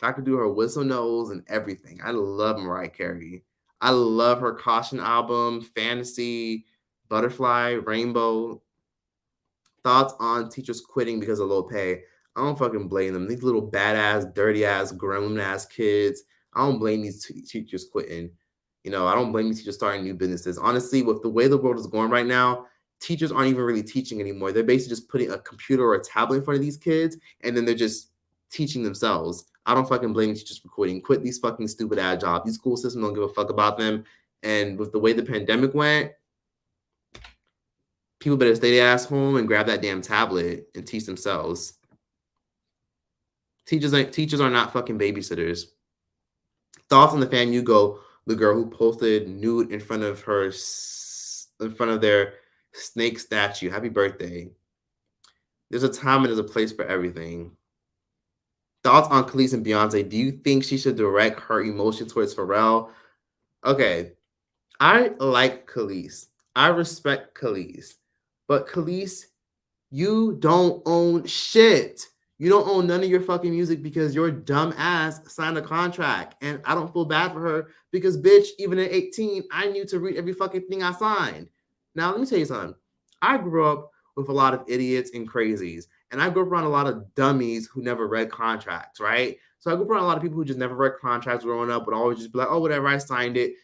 I could do her Whistle Nose and everything. I love Mariah Carey. I love her Caution album, Fantasy, Butterfly, Rainbow. Thoughts on teachers quitting because of low pay? I don't fucking blame them. These little badass, dirty ass, grown ass kids. I don't blame these teachers quitting. I don't blame these teachers starting new businesses. Honestly, with the way the world is going right now, teachers aren't even really teaching anymore. They're basically just putting a computer or a tablet in front of these kids, and then they're just teaching themselves. I don't fucking blame teachers for quitting. Quit these fucking stupid ass jobs. These school systems don't give a fuck about them. And with the way the pandemic went, people better stay their ass home and grab that damn tablet and teach themselves. Teachers are not fucking babysitters. Thoughts on the FAMU the girl who posted nude in front of their snake statue. Happy birthday. There's a time and there's a place for everything. Thoughts on Khalees and Beyonce? Do you think she should direct her emotion towards Pharrell? Okay, I like Khalees. I respect Khalees. But Khalees, you don't own shit. You don't own none of your fucking music because your dumb ass signed a contract. And I don't feel bad for her because, bitch, even at 18, I knew to read every fucking thing I signed. Now, let me tell you something. I grew up with a lot of idiots and crazies. And I grew up around a lot of dummies who never read contracts, right? So I grew up around a lot of people who just never read contracts growing up, would always just be like, oh, whatever, I signed it.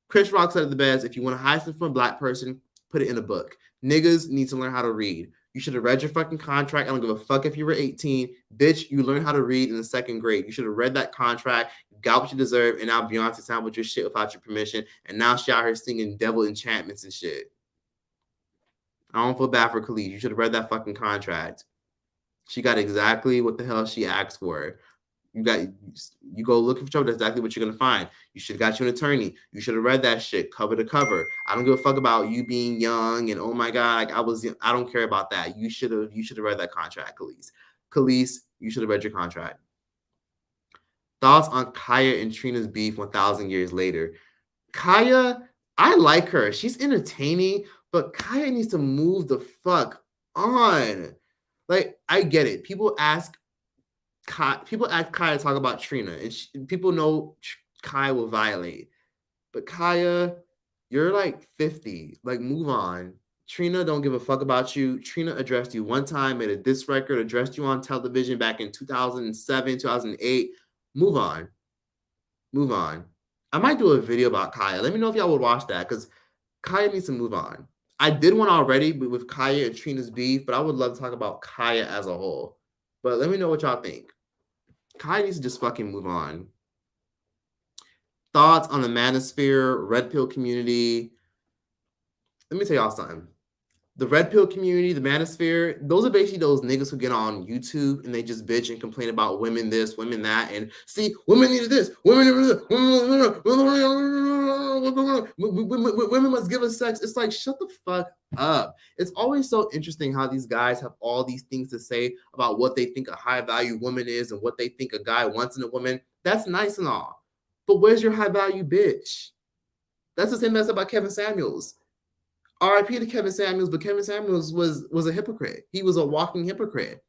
Chris Rock said it the best. If you want to hide something from a black person, put it in a book. Niggas need to learn how to read. You should have read your fucking contract. I don't give a fuck if you were 18. Bitch, you learned how to read in the second grade. You should have read that contract, got what you deserve, and now Beyonce sampled your shit without your permission, and now she out here singing devil enchantments and shit. I don't feel bad for Khalees. You should have read that fucking contract. She got exactly what the hell she asked for. You go looking for trouble. That's exactly what you're gonna find. You should have got you an attorney. You should have read that shit cover to cover. I don't give a fuck about you being young and oh my god, I don't care about that. You should have read that contract, Khalees. Khalees, you should have read your contract. Thoughts on Kaya and Trina's beef 1,000 years later? Kaya, I like her. She's entertaining, but Kaya needs to move the fuck on. Like, I get it. People ask Kaya to talk about Trina, and people know Kaya will violate. But Kaya, you're like 50. Like, move on. Trina don't give a fuck about you. Trina addressed you one time, made a diss record, addressed you on television back in 2007, 2008. Move on. Move on. I might do a video about Kaya. Let me know if y'all would watch that because Kaya needs to move on. I did one already with Kaya and Trina's beef, but I would love to talk about Kaya as a whole. But let me know what y'all think. Kaya needs to just fucking move on. Thoughts on the manosphere, red pill community. Let me tell y'all something. The red pill community, the manosphere, those are basically those niggas who get on YouTube and they just bitch and complain about women this, women that, and see, women need this, women must give us sex. It's like, shut the fuck up. It's always so interesting how these guys have all these things to say about what they think a high value woman is and what they think a guy wants in a woman. That's nice and all. But where's your high value bitch? That's the same mess about Kevin Samuels. R.I.P. to Kevin Samuels, but Kevin Samuels was a hypocrite. He was a walking hypocrite.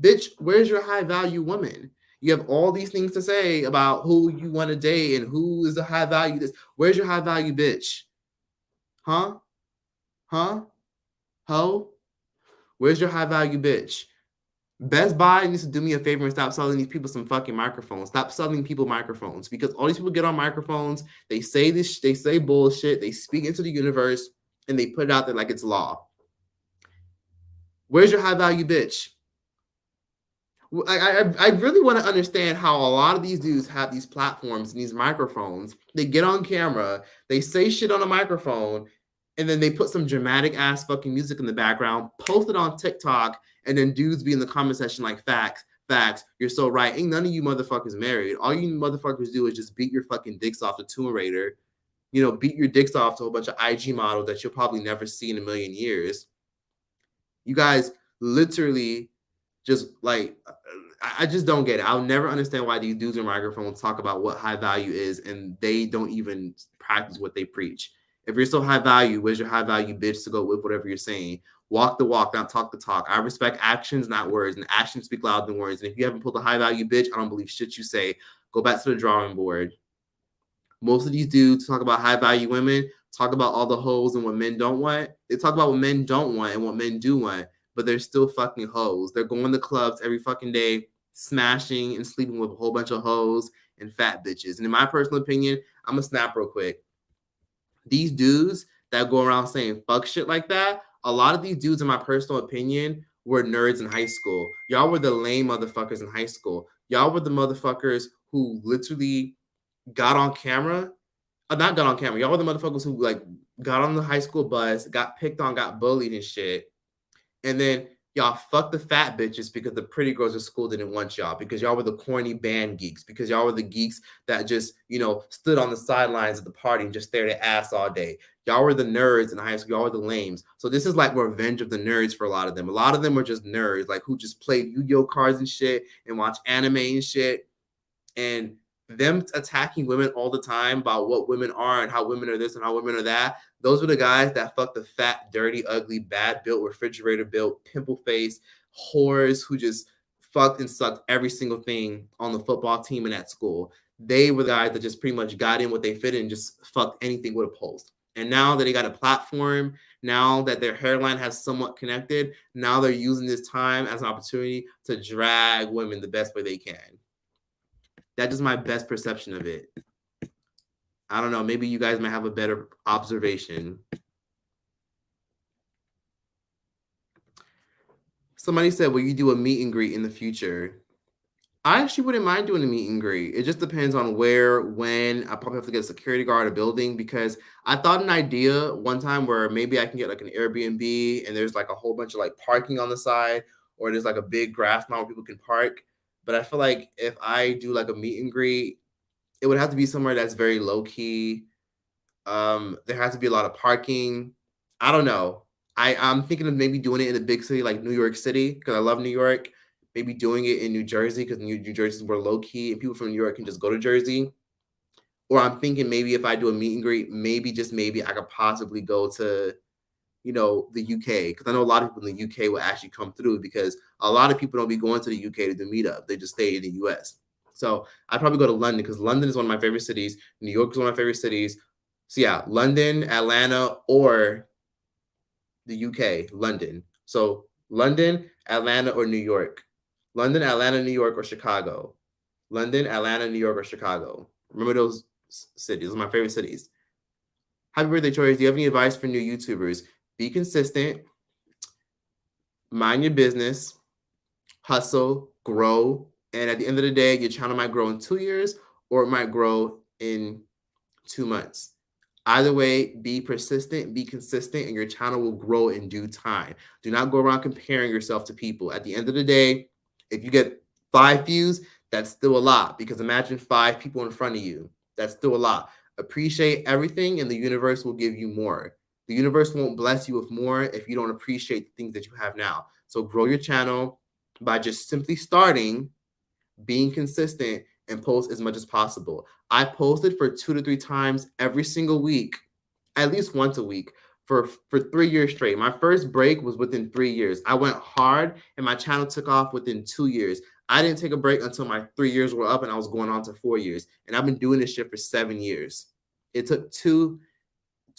Bitch, where's your high value woman? You have all these things to say about who you want to date and who is the high value. This. Where's your high value bitch? Huh? Huh? Ho? Where's your high value bitch? Best Buy needs to do me a favor and stop selling these people some fucking microphones. Stop selling people microphones because all these people get on microphones. They say this. They say bullshit. They speak into the universe. And they put it out there like it's law. Where's your high value bitch? I really want to understand how a lot of these dudes have these platforms and these microphones. They get on camera, they say shit on a microphone, and then they put some dramatic ass fucking music in the background, post it on TikTok, and then dudes be in the comment section like, facts, you're so right. Ain't none of you motherfuckers married. All you motherfuckers do is just beat your fucking dicks off the Tomb Raider. You know, beat your dicks off to a whole bunch of IG models that you'll probably never see in a million years. You guys literally just like, I just don't get it. I'll never understand why these dudes in microphones talk about what high value is and they don't even practice what they preach. If you're so high value, where's your high value bitch to go with whatever you're saying? Walk the walk, not talk the talk. I respect actions, not words, and actions speak louder than words. And if you haven't pulled a high value bitch, I don't believe shit you say. Go back to the drawing board. Most of these dudes talk about high value women, talk about all the hoes and what men don't want. They talk about what men don't want and what men do want, but they're still fucking hoes. They're going to clubs every fucking day, smashing and sleeping with a whole bunch of hoes and fat bitches. And in my personal opinion, I'm gonna snap real quick. These dudes that go around saying fuck shit like that, a lot of these dudes, in my personal opinion, were nerds in high school. Y'all were the lame motherfuckers in high school. Y'all were the motherfuckers who literally got on camera, not got on camera. Y'all were the motherfuckers who like got on the high school bus, got picked on, got bullied and shit. And then Y'all fuck the fat bitches because the pretty girls at school didn't want y'all, because y'all were the corny band geeks, because y'all were the geeks that just, stood on the sidelines of the party and just stared at ass all day. Y'all were the nerds in high school. Y'all were the lames. So this is like revenge of the nerds for a lot of them. A lot of them were just nerds, like who just played Yu-Gi-Oh cards and shit and watch anime and shit. And them attacking women all the time about what women are and how women are this and how women are that. Those were the guys that fucked the fat, dirty, ugly, bad built, refrigerator built, pimple face whores who just fucked and sucked every single thing on the football team and at school. They were the guys that just pretty much got in what they fit in and just fucked anything with a pulse. And now that they got a platform, now that their hairline has somewhat connected, now they're using this time as an opportunity to drag women the best way they can. That's just my best perception of it. I don't know. Maybe you guys might have a better observation. Somebody said, will you do a meet and greet in the future? I actually wouldn't mind doing a meet and greet. It just depends on where, when. I probably have to get a security guard at a building, because I thought an idea one time where maybe I can get like an Airbnb and there's like a whole bunch of like parking on the side, or there's like a big grass mound where people can park. But I feel like if I do like a meet and greet, it would have to be somewhere that's very low key. There has to be a lot of parking. I don't know. I'm thinking of maybe doing it in a big city like New York City, because I love New York. Maybe doing it in New Jersey, because New Jersey is more low key and people from New York can just go to Jersey. Or I'm thinking maybe if I do a meet and greet, maybe just maybe I could possibly go to, the UK, because I know a lot of people in the UK will actually come through, because a lot of people don't be going to the UK to do meetup. They just stay in the US. So I'd probably go to London, because London is one of my favorite cities. New York is one of my favorite cities. So yeah, London, Atlanta, or the UK, London. So London, Atlanta, or New York. London, Atlanta, New York, or Chicago. London, Atlanta, New York, or Chicago. Remember those cities. Those are my favorite cities. Happy birthday, Troy. Do you have any advice for new YouTubers? Be consistent. Mind your business. Hustle. Grow. And at the end of the day, your channel might grow in 2 years, or it might grow in 2 months. Either way, be persistent, be consistent, and your channel will grow in due time. Do not go around comparing yourself to people. At the end of the day, if you get 5 views, that's still a lot, because imagine 5 people in front of you. That's still a lot. Appreciate everything, and the universe will give you more. The universe won't bless you with more if you don't appreciate the things that you have now. So grow your channel by just simply starting, being consistent, and post as much as possible. I posted for 2 to 3 times every single week, at least once a week, for 3 years straight. My first break was within 3 years. I went hard and my channel took off within 2 years. I didn't take a break until my 3 years were up and I was going on to 4 years. And I've been doing this shit for 7 years. It took 2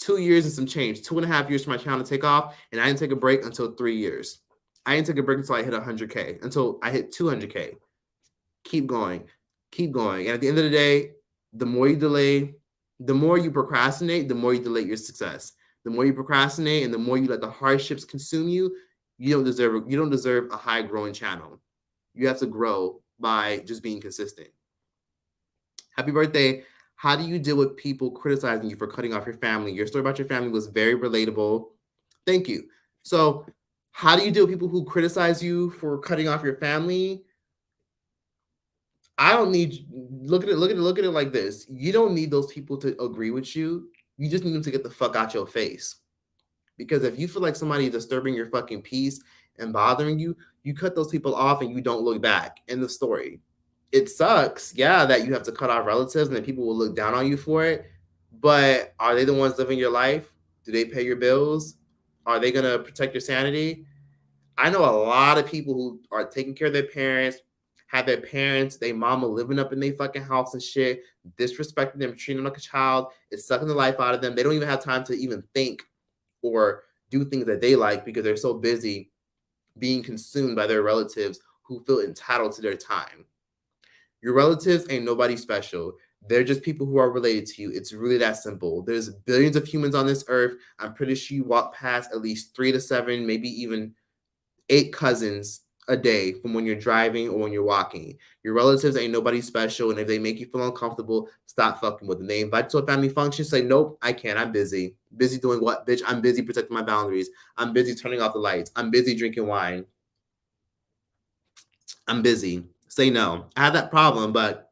years and some change, 2.5 years for my channel to take off, and I didn't take a break until 3 years. I didn't take a break until I hit 100K, until I hit 200K. Keep going. Keep going. And at the end of the day, the more you delay, the more you procrastinate, the more you delay your success. The more you procrastinate and the more you let the hardships consume you, you don't deserve a high growing channel. You have to grow by just being consistent. Happy birthday. How do you deal with people criticizing you for cutting off your family? Your story about your family was very relatable. Thank you. So how do you deal with people who criticize you for cutting off your family? I don't need, look at it like this. You don't need those people to agree with you. You just need them to get the fuck out your face. Because if you feel like somebody is disturbing your fucking peace and bothering you, you cut those people off and you don't look back. End the story. It sucks, yeah, that you have to cut off relatives and that people will look down on you for it. But are they the ones living your life? Do they pay your bills? Are they gonna protect your sanity? I know a lot of people who are taking care of their parents, have their parents, their mama living up in their fucking house and shit, disrespecting them, treating them like a child, it's sucking the life out of them. They don't even have time to even think or do things that they like because they're so busy being consumed by their relatives who feel entitled to their time. Your relatives ain't nobody special. They're just people who are related to you. It's really that simple. There's billions of humans on this earth. I'm pretty sure you walk past at least 3 to 7, maybe even 8 cousins a day from when you're driving or when you're walking. Your relatives ain't nobody special, and if they make you feel uncomfortable, stop fucking with them. They invite you to a family function, say, nope, I can't. I'm busy. Busy doing what, bitch? I'm busy protecting my boundaries. I'm busy turning off the lights. I'm busy drinking wine. I'm busy. Say no. I had that problem, but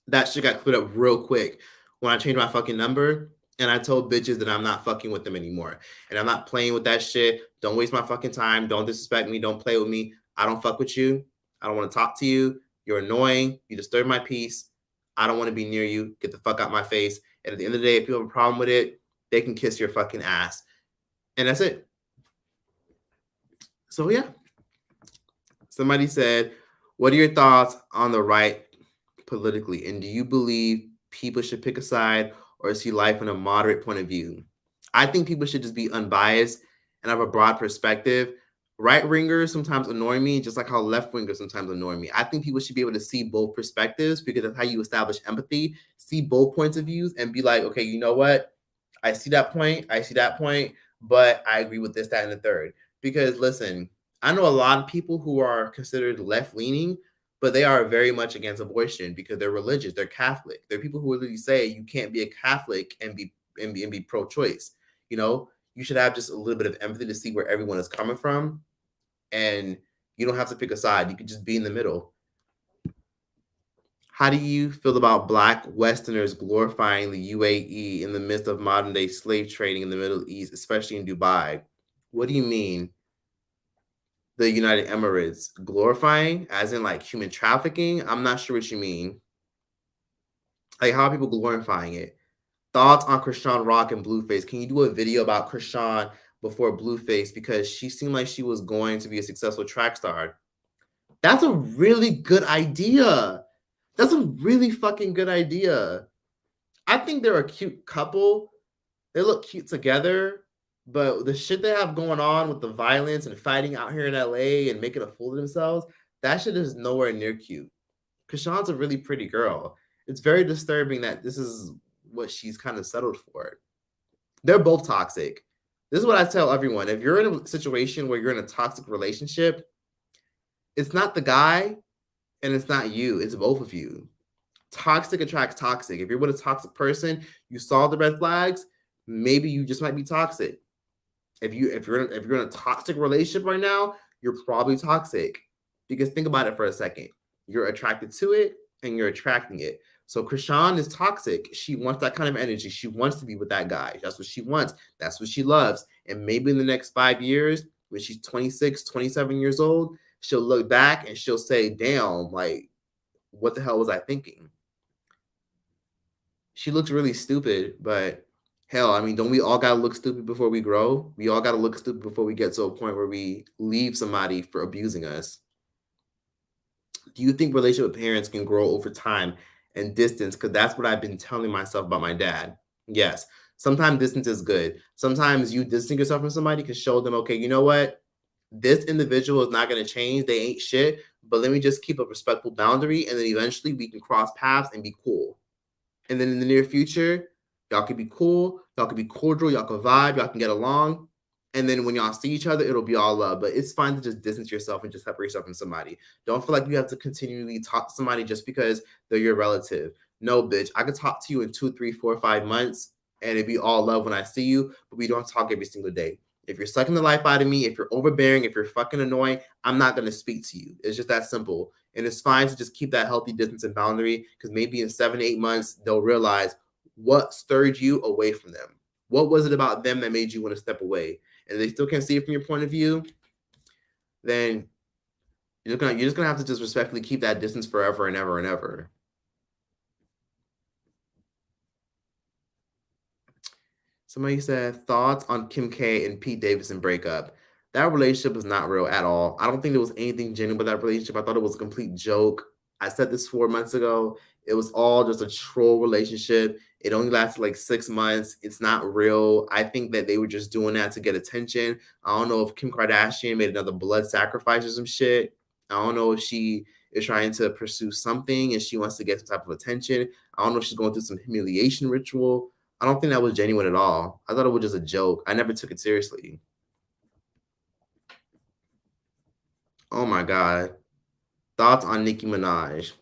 that shit got cleared up real quick when I changed my fucking number and I told bitches that I'm not fucking with them anymore. And I'm not playing with that shit. Don't waste my fucking time. Don't disrespect me. Don't play with me. I don't fuck with you. I don't want to talk to you. You're annoying. You disturb my peace. I don't want to be near you. Get the fuck out my face. And at the end of the day, if you have a problem with it, they can kiss your fucking ass. And that's it. So yeah. Somebody said, what are your thoughts on the right politically? And do you believe people should pick a side or see life in a moderate point of view? I think people should just be unbiased and have a broad perspective. Right wingers sometimes annoy me, just like how left wingers sometimes annoy me. I think people should be able to see both perspectives because that's how you establish empathy, see both points of views, and be like, okay, you know what? I see that point, but I agree with this, that, and the third. Because listen, I know a lot of people who are considered left leaning, but they are very much against abortion because they're religious, they're Catholic. They're people who literally say you can't be a Catholic and be pro-choice. You know, you should have just a little bit of empathy to see where everyone is coming from, and you don't have to pick a side. You could just be in the middle. How do you feel about Black Westerners glorifying the UAE in the midst of modern day slave trading in the Middle East, especially in Dubai? What do you mean? The United Emirates glorifying, as in like human trafficking? I'm not sure what you mean. Like, how are people glorifying it? Thoughts on Krishan Rock and Blueface? Can you do a video about Krishan before Blueface because she seemed like she was going to be a successful track star? That's a really good idea. That's a really fucking good idea. I think they're a cute couple. They look cute together, but the shit they have going on with the violence and fighting out here in LA and making a fool of themselves, that shit is nowhere near cute. Krishan's a really pretty girl. It's very disturbing that this is what she's kind of settled for. They're both toxic. This is what I tell everyone. If you're in a situation where you're in a toxic relationship, it's not the guy and it's not you. It's both of you. Toxic attracts toxic. If you're with a toxic person, you saw the red flags, maybe you just might be toxic. If you're in a toxic relationship right now, you're probably toxic. Because think about it for a second. You're attracted to it and you're attracting it. So Krishan is toxic. She wants that kind of energy. She wants to be with that guy. That's what she wants. That's what she loves. And maybe in the next 5 years, when she's 26, 27 years old, she'll look back and she'll say, damn, like, what the hell was I thinking? She looks really stupid, but hell, I mean, don't we all gotta look stupid before we grow? We all gotta look stupid before we get to a point where we leave somebody for abusing us. Do you think relationship with parents can grow over time and distance? Because that's what I've been telling myself about my dad. Yes, sometimes distance is good. Sometimes you distancing yourself from somebody can show them, okay, you know what? This individual is not going to change. They ain't shit, but let me just keep a respectful boundary. And then eventually we can cross paths and be cool. And then in the near future, y'all can be cool. Y'all can be cordial. Y'all can vibe. Y'all can get along. And then when y'all see each other, it'll be all love. But it's fine to just distance yourself and just separate yourself from somebody. Don't feel like you have to continually talk to somebody just because they're your relative. No, bitch. I could talk to you in 2, 3, 4, 5 months and it'd be all love when I see you, but we don't talk every single day. If you're sucking the life out of me, if you're overbearing, if you're fucking annoying, I'm not going to speak to you. It's just that simple. And it's fine to just keep that healthy distance and boundary because maybe in 7, 8 months, they'll realize what stirred you away from them. What was it about them that made you want to step away? And they still can't see it from your point of view, then you're just gonna have to just respectfully keep that distance forever and ever and ever. Somebody said thoughts on Kim K and Pete Davidson breakup. That relationship is not real at all. I don't think there was anything genuine about that relationship. I thought it was a complete joke. I said this 4 months ago. It was all just a troll relationship. It only lasted like 6 months. It's not real. I think that they were just doing that to get attention. I don't know if Kim Kardashian made another blood sacrifice or some shit. I don't know if she is trying to pursue something and she wants to get some type of attention. I don't know if she's going through some humiliation ritual. I don't think that was genuine at all. I thought it was just a joke. I never took it seriously. Oh my God. Thoughts on Nicki Minaj?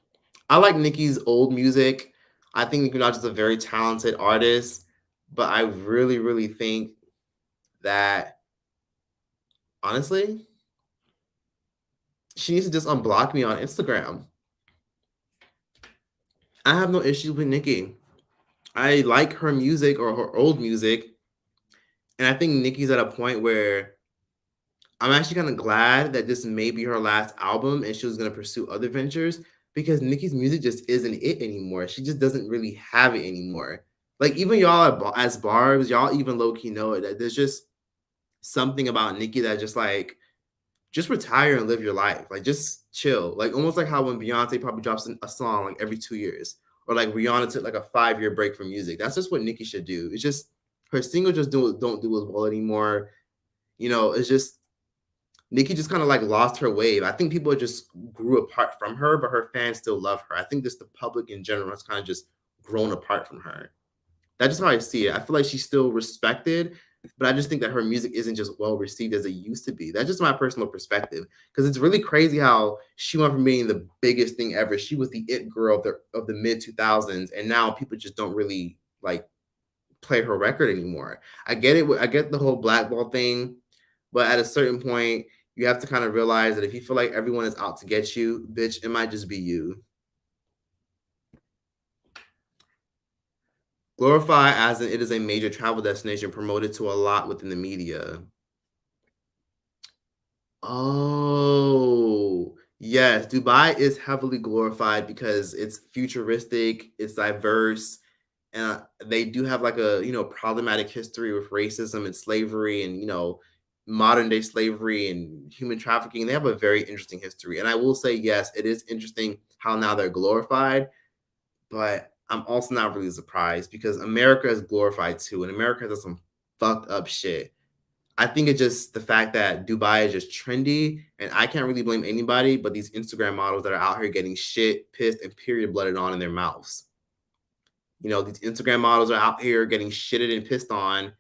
I like Nicki's old music. I think Nicki Minaj is a very talented artist, but I really, really think that, honestly, She needs to just unblock me on Instagram. I have no issues with Nicki. I like her music or her old music, and I think Nicki's at a point where I'm actually kind of glad that this may be her last album and she was going to pursue other ventures because Nicki's music just isn't it anymore. She just doesn't really have it anymore. Like, even y'all as Barbs, y'all even low key know it. That there's just something about Nicki that just like, just retire and live your life. Like, just chill. Like, almost like how when Beyonce probably drops a song like every 2 years, or like Rihanna took like a 5 year break from music. That's just what Nicki should do. It's just her singles just don't do as well anymore. It's just Nicki just kind of like lost her wave. I think people just grew apart from her, but her fans still love her. I think just the public in general has kind of just grown apart from her. That's just how I see it. I feel like she's still respected, but I just think that her music isn't just well received as it used to be. That's just my personal perspective. Because it's really crazy how she went from being the biggest thing ever. She was the it girl of the mid 2000s, and now people just don't really like play her record anymore. I get it. I get the whole blackball thing, but at a certain point, you have to kind of realize that if you feel like everyone is out to get you, bitch, it might just be you. Glorify as in it is a major travel destination promoted to a lot within the media. Oh, yes. Dubai is heavily glorified because it's futuristic, it's diverse, and they do have like a problematic history with racism and slavery and modern day slavery and human trafficking. They have a very interesting history, and I will say yes, it is interesting how now they're glorified, but I'm also not really surprised because America is glorified too, and America does some fucked up shit. I think it's just the fact that Dubai is just trendy, and I can't really blame anybody but these Instagram models that are out here getting shit, pissed, and period blooded on in their mouths. These Instagram models are out here getting shitted and pissed on,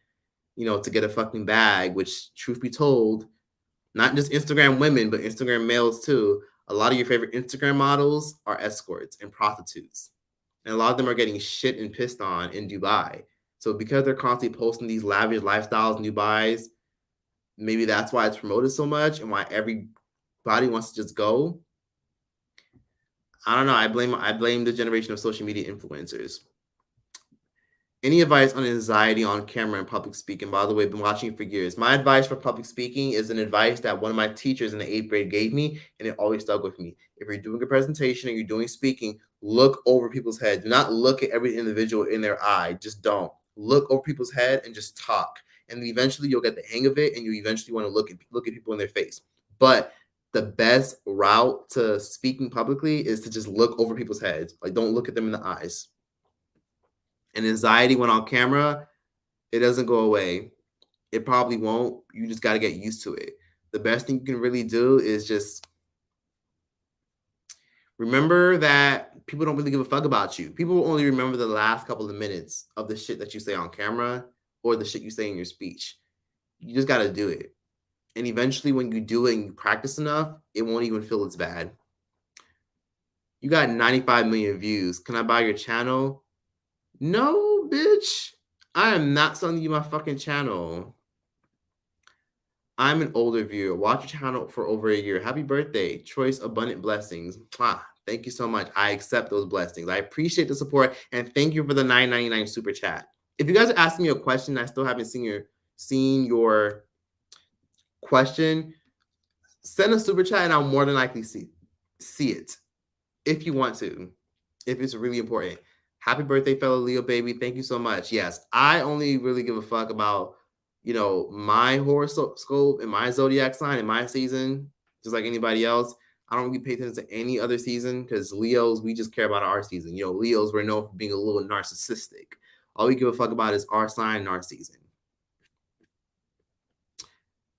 to get a fucking bag, which, truth be told, not just Instagram women, but Instagram males too. A lot of your favorite Instagram models are escorts and prostitutes. And a lot of them are getting shit and pissed on in Dubai. So because they're constantly posting these lavish lifestyles in Dubai's, maybe that's why it's promoted so much and why everybody wants to just go. I don't know. I blame the generation of social media influencers. Any advice on anxiety on camera and public speaking? By the way, I've been watching you for years. My advice for public speaking is an advice that one of my teachers in the 8th grade gave me, and it always stuck with me. If you're doing a presentation and you're doing speaking, look over people's head. Do not look at every individual in their eye. Just don't. Look over people's head and just talk. And eventually you'll get the hang of it, and you eventually want to look at people in their face. But the best route to speaking publicly is to just look over people's heads. Like, don't look at them in the eyes. And anxiety when on camera, it doesn't go away. It probably won't. You just got to get used to it. The best thing you can really do is just remember that people don't really give a fuck about you. People will only remember the last couple of minutes of the shit that you say on camera or the shit you say in your speech. You just got to do it. And eventually, when you do it and you practice enough, it won't even feel as bad. You got 95 million views. Can I buy your channel? No, bitch. I am not selling you my fucking channel. I'm an older viewer. Watch your channel for over a year. Happy birthday. Choice abundant blessings. Thank you so much. I accept those blessings. I appreciate the support and thank you for the $9.99 super chat. If you guys are asking me a question, I still haven't seen your question, send a super chat and I'll more than likely see it if you want to, if it's really important. Happy birthday, fellow Leo baby. Thank you so much. Yes, I only really give a fuck about, my horoscope and my zodiac sign and my season, just like anybody else. I don't really pay attention to any other season because Leos, we just care about our season. Leos, we're known for being a little narcissistic. All we give a fuck about is our sign and our season.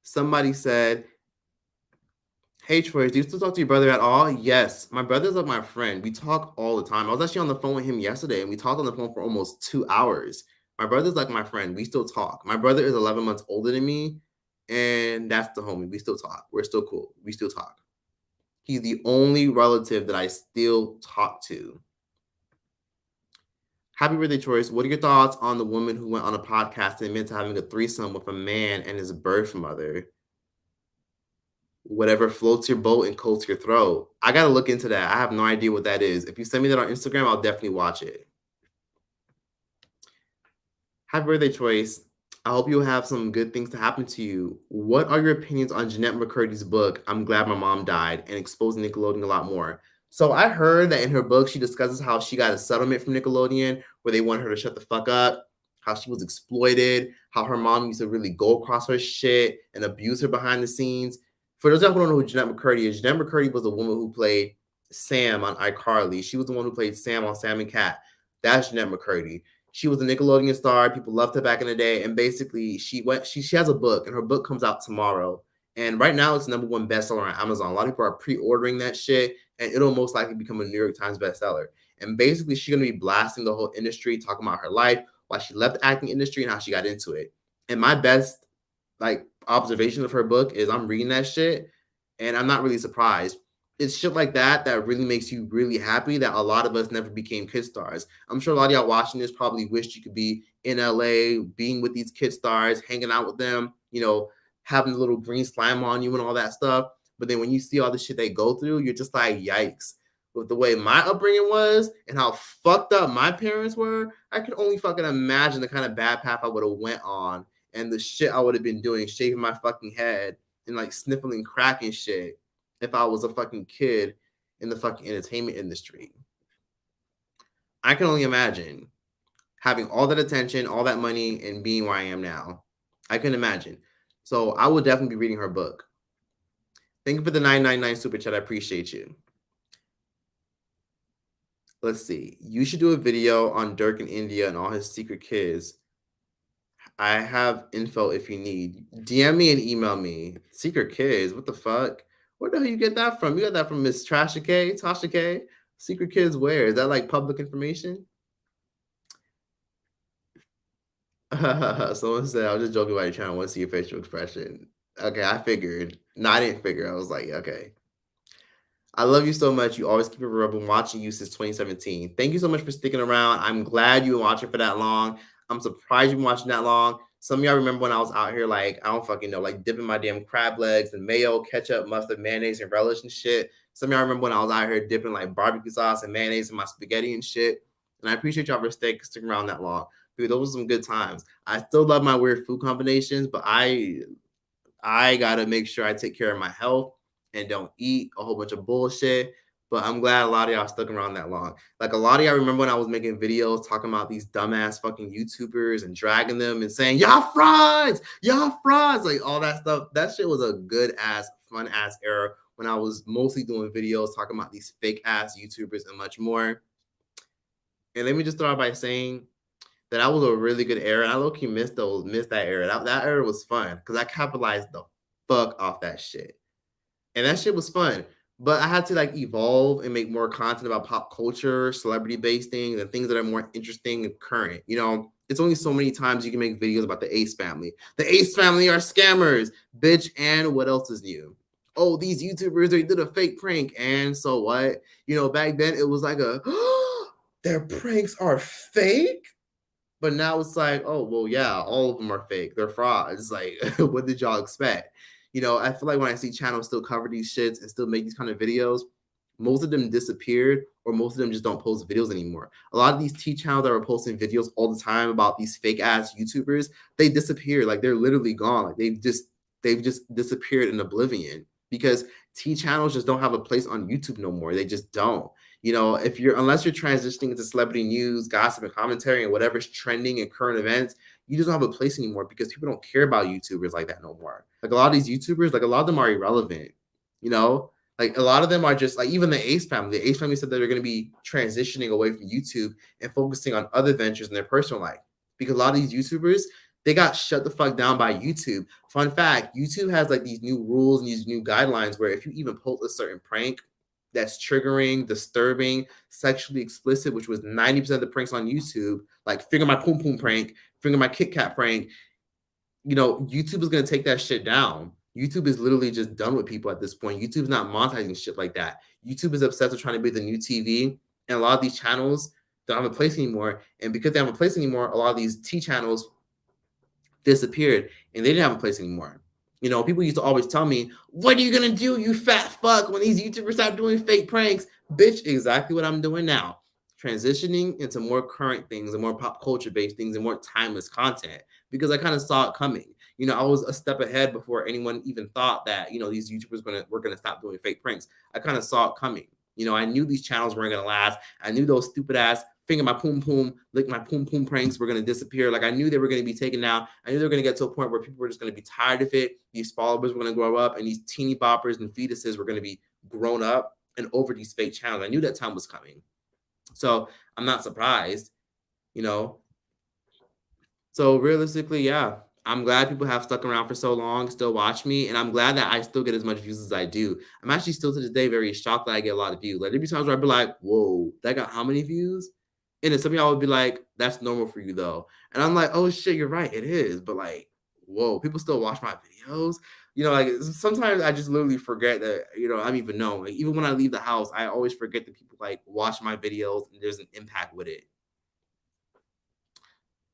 Somebody said, hey, Troy, do you still talk to your brother at all? Yes, my brother's like my friend. We talk all the time. I was actually on the phone with him yesterday, and we talked on the phone for almost 2 hours. My brother's like my friend. We still talk. My brother is 11 months older than me, and that's the homie. We still talk. We're still cool. We still talk. He's the only relative that I still talk to. Happy birthday, Troy. What are your thoughts on the woman who went on a podcast and admitted to having a threesome with a man and his birth mother? Whatever floats your boat and coats your throat. I gotta look into that. I have no idea what that is. If you send me that on Instagram, I'll definitely watch it. Happy birthday, Choice. I hope you have some good things to happen to you. What are your opinions on Jeanette McCurdy's book, I'm Glad My Mom Died, and exposing Nickelodeon a lot more? So I heard that in her book, she discusses how she got a settlement from Nickelodeon where they wanted her to shut the fuck up, how she was exploited, how her mom used to really go across her shit and abuse her behind the scenes. For those who don't know who Jeanette McCurdy is, Jeanette McCurdy was the woman who played Sam on iCarly. She was the one who played Sam on Sam and Cat. That's Jeanette McCurdy. She was a Nickelodeon star. People loved her back in the day. And basically, she has a book, and her book comes out tomorrow. And right now, it's #1 bestseller on Amazon. A lot of people are pre-ordering that shit, and it'll most likely become a New York Times bestseller. And basically, she's gonna be blasting the whole industry, talking about her life, why she left the acting industry, and how she got into it. And my best observation of her book is I'm reading that shit, and I'm not really surprised. It's shit like that that really makes you really happy that a lot of us never became kid stars. I'm sure a lot of y'all watching this probably wished you could be in LA, being with these kid stars, hanging out with them, having a little green slime on you and all that stuff. But then when you see all the shit they go through, you're just like, yikes. With the way my upbringing was and how fucked up my parents were, I can only fucking imagine the kind of bad path I would have went on and the shit I would have been doing, shaving my fucking head and sniffling crack and shit if I was a fucking kid in the fucking entertainment industry. I can only imagine having all that attention, all that money, and being where I am now. I can imagine. So I will definitely be reading her book. Thank you for the 999 super chat. I appreciate you. Let's see. You should do a video on Dirk in India and all his secret kids. I have info if you need. DM me and email me. Secret kids? What the fuck? Where the hell you get that from? You got that from Miss Tasha K? Secret kids where? Is that public information? Someone said, I was just joking about your channel. I want to see your facial expression. Okay, I figured. No, I didn't figure. I was like, okay. I love you so much. You always keep it real. I've been watching you since 2017. Thank you so much for sticking around. I'm glad you were watching for that long. I'm surprised you've been watching that long. Some of y'all remember when I was out here, I don't fucking know, dipping my damn crab legs in mayo, ketchup, mustard, mayonnaise, and relish and shit. Some of y'all remember when I was out here dipping barbecue sauce and mayonnaise in my spaghetti and shit. And I appreciate y'all for sticking around that long. Dude, those were some good times. I still love my weird food combinations, but I gotta make sure I take care of my health and don't eat a whole bunch of bullshit. But I'm glad a lot of y'all stuck around that long. A lot of y'all remember when I was making videos talking about these dumbass fucking YouTubers and dragging them and saying, y'all frauds, all that stuff. That shit was a good ass, fun ass era when I was mostly doing videos talking about these fake ass YouTubers and much more. And let me just start out by saying that was a really good era. And I low-key missed that era. That era was fun because I capitalized the fuck off that shit. And that shit was fun. But I had to evolve and make more content about pop culture, celebrity-based things, and things that are more interesting and current. It's only so many times you can make videos about the Ace family. The Ace family are scammers, bitch. And what else is new? Oh, these YouTubers, they did a fake prank. And so what? Back then it was their pranks are fake? But now it's oh, well, yeah, all of them are fake. They're frauds. What did y'all expect? I feel like when I see channels still cover these shits and still make these kind of videos, most of them disappeared or most of them just don't post videos anymore. A lot of these T channels that are posting videos all the time about these fake ass YouTubers, they disappear. They're literally gone. They've just disappeared in oblivion because T channels just don't have a place on YouTube no more. They just don't. Unless you're transitioning into celebrity news, gossip, and commentary and whatever's trending in current events, you just don't have a place anymore because people don't care about YouTubers like that no more. A lot of these YouTubers, a lot of them are irrelevant. A lot of them are just even the Ace family. The Ace family said that they're going to be transitioning away from YouTube and focusing on other ventures in their personal life because a lot of these YouTubers, they got shut the fuck down by YouTube. Fun fact, YouTube has these new rules and these new guidelines where if you even post a certain prank that's triggering, disturbing, sexually explicit, which was 90% of the pranks on YouTube, finger my poom poom prank, finger my Kit Kat prank, YouTube is going to take that shit down. YouTube is literally just done with people at this point. YouTube's not monetizing shit like that. YouTube is obsessed with trying to be the new TV, and a lot of these channels don't have a place anymore. And because they don't have a place anymore, a lot of these T channels disappeared, and they didn't have a place anymore. You know, people used to always tell me, what are you gonna do, you fat fuck, when these YouTubers start doing fake pranks? Bitch, exactly what I'm doing now. Transitioning into more current things and more pop culture based things and more timeless content because I kind of saw it coming. You know, I was a step ahead before anyone even thought that, you know, these YouTubers were gonna stop doing fake pranks. I kind of saw it coming. You know, I knew these channels weren't gonna last. I knew those stupid ass finger my poom poom, lick my poom poom pranks were gonna disappear. Like I knew they were gonna be taken down. I knew they were gonna get to a point where people were just gonna be tired of it. These followers were gonna grow up, and these teeny boppers and fetuses were gonna be grown up and over these fake channels. I knew that time was coming. So I'm not surprised, you know. So realistically, yeah, I'm glad people have stuck around for so long, still watch me, and I'm glad that I still get as much views as I do. I'm actually still to this day very shocked that I get a lot of views. Like there'd be times where I'd be like, "Whoa, that got how many views?" And then some of y'all would be like, "That's normal for you though," and I'm like, "Oh shit, you're right, it is." But like, whoa, people still watch my videos. You know, like sometimes I just literally forget that I'm even known. Like even when I leave the house, I always forget that people like watch my videos and there's an impact with it.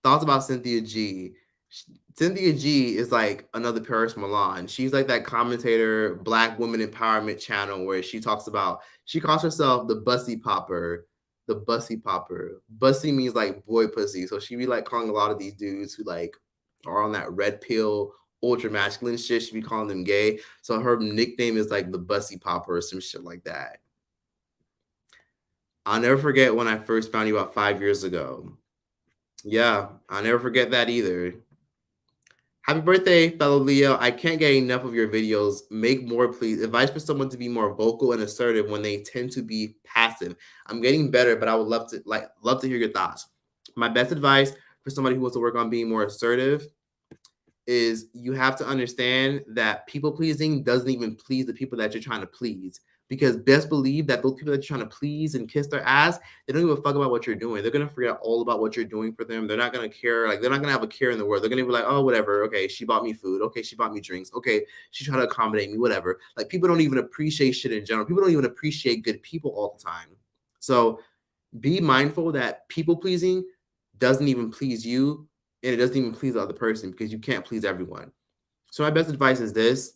Thoughts about Cynthia G. Cynthia G is like another Paris Milan. She's like that commentator, Black woman empowerment channel where she calls herself the Bussy Popper. The Bussy Popper. Bussy means like boy pussy. So she be like calling a lot of these dudes who like are on that red pill, ultra masculine shit. She be calling them gay. So her nickname is like the Bussy Popper or some shit like that. I'll never forget when I first found you about 5 years ago. Yeah, I'll never forget that either. Happy birthday, fellow Leo. I can't get enough of your videos. Make more, please. Advice for someone to be more vocal and assertive when they tend to be passive. I'm getting better, but I would love to hear your thoughts. My best advice for somebody who wants to work on being more assertive is you have to understand that people pleasing doesn't even please the people that you're trying to please. Because best believe that those people that you're trying to please and kiss their ass, they don't give a fuck about what you're doing. They're gonna forget all about what you're doing for them. They're not gonna care. Like they're not gonna have a care in the world. They're gonna be like, oh, whatever. Okay, she bought me food. Okay, she bought me drinks. Okay, she tried to accommodate me. Whatever. Like people don't even appreciate shit in general. People don't even appreciate good people all the time. So be mindful that people pleasing doesn't even please you, and it doesn't even please the other person because you can't please everyone. So my best advice is this: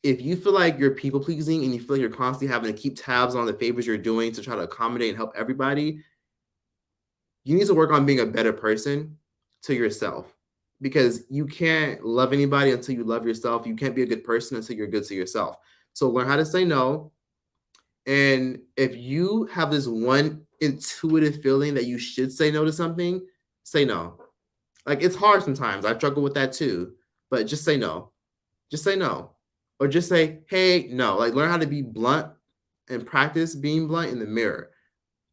if you feel like you're people pleasing and you feel like you're constantly having to keep tabs on the favors you're doing to try to accommodate and help everybody, you need to work on being a better person to yourself because you can't love anybody until you love yourself. You can't be a good person until you're good to yourself. So learn how to say no. And if you have this one intuitive feeling that you should say no to something, say no. Like it's hard sometimes. I struggle with that too, but just say no. Just say no. Or just say, hey, no. Like learn how to be blunt and practice being blunt in the mirror.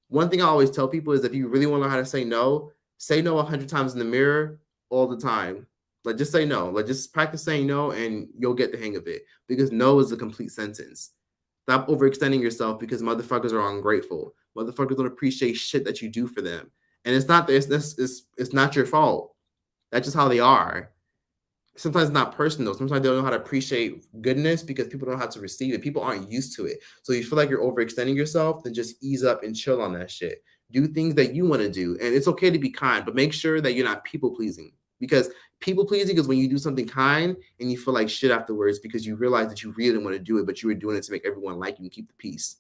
One thing I always tell people is if you really want to learn how to say no 100 times in the mirror all the time. Like just say no. Like just practice saying no and you'll get the hang of it because no is a complete sentence. Stop overextending yourself because motherfuckers are ungrateful. Motherfuckers don't appreciate shit that you do for them. And it's not your fault. That's just how they are. Sometimes it's not personal. Sometimes they don't know how to appreciate goodness because people don't know how to receive it. People aren't used to it. So you feel like you're overextending yourself, then just ease up and chill on that shit. Do things that you want to do. And it's okay to be kind, but make sure that you're not people pleasing. Because people pleasing is when you do something kind and you feel like shit afterwards because you realize that you really didn't want to do it, but you were doing it to make everyone like you and keep the peace.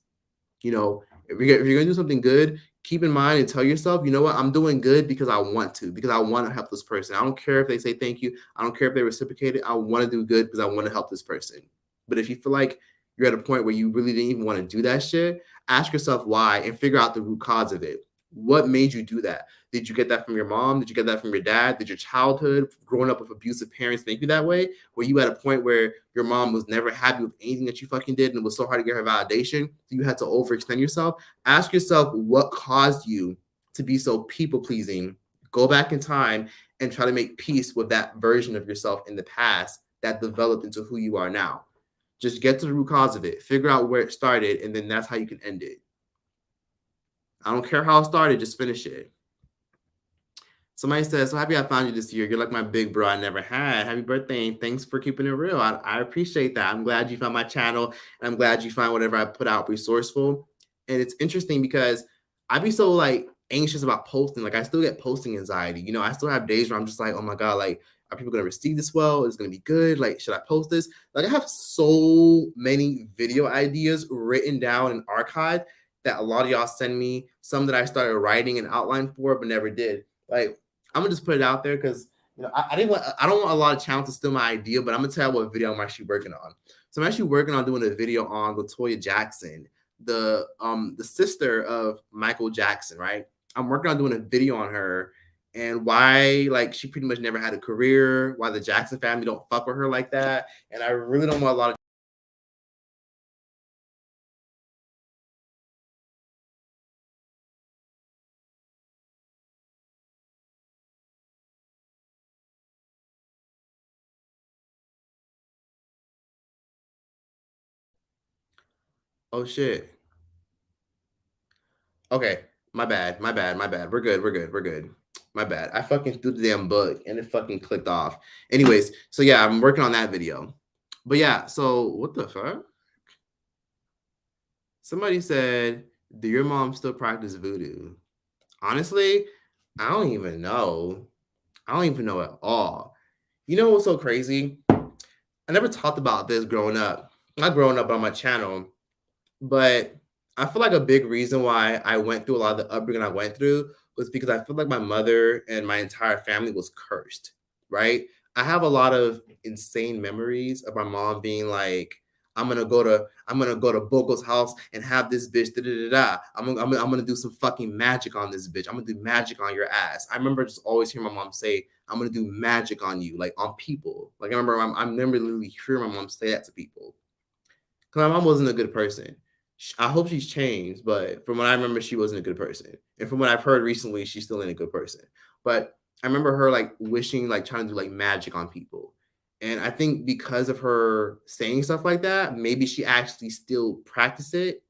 You know, if you're going to do something good, keep in mind and tell yourself, you know what, I'm doing good because I want to, because I want to help this person. I don't care if they say thank you. I don't care if they reciprocate it. I want to do good because I want to help this person. But if you feel like you're at a point where you really didn't even want to do that shit, ask yourself why and figure out the root cause of it. What made you do that? Did you get that from your mom? Did you get that from your dad? Did your childhood, growing up with abusive parents, make you that way? Were you at a point where your mom was never happy with anything that you fucking did and it was so hard to get her validation? So you had to overextend yourself? Ask yourself what caused you to be so people pleasing. Go back in time and try to make peace with that version of yourself in the past that developed into who you are now. Just get to the root cause of it, figure out where it started, and then that's how you can end it. I don't care how it started, just finish it. Somebody says, so happy I found you this year. You're like my big bro I never had. Happy birthday, and thanks for keeping it real. I appreciate that. I'm glad you found my channel, and I'm glad you find whatever I put out resourceful. And it's interesting because I'd be so like anxious about posting. Like I still get posting anxiety. You know, I still have days where I'm just like, oh my God, like Are people gonna receive this well? Is it gonna be good? Like, should I post this? Like, I have so many video ideas written down and archived that a lot of y'all send me. Some that I started writing an outline for, but never did. Like, I'm gonna just put it out there because I didn't want. I don't want a lot of channels to steal my idea, but I'm gonna tell you what video I'm actually working on. So I'm actually working on doing a video on Latoya Jackson, the sister of Michael Jackson, right? I'm working on doing a video on her and why like she pretty much never had a career, why the Jackson family don't fuck with her like that. And I really don't want a lot of oh shit. Okay. My bad. We're good. My bad. I fucking threw the damn book and it fucking clicked off. Anyways, so yeah, I'm working on that video. But yeah, so what the fuck? Somebody said, do your mom still practice voodoo? Honestly, I don't even know. I don't even know at all. You know what's so crazy? I never talked about this growing up. Not growing up on my channel, but I feel like a big reason why I went through a lot of the upbringing I went through was because I feel like my mother and my entire family was cursed, right? I have a lot of insane memories of my mom being like, I'm gonna go to Bogo's house and have this bitch da da da da. I'm gonna do some fucking magic on this bitch. I'm gonna do magic on your ass. I remember just always hearing my mom say, I'm gonna do magic on you, like on people. Like I remember literally hearing my mom say that to people. Cause my mom wasn't a good person. I hope she's changed, but from what I remember, she wasn't a good person. And from what I've heard recently, she's still ain't a good person. But I remember her like wishing, like trying to do like magic on people. And I think because of her saying stuff like that, maybe she actually still practiced it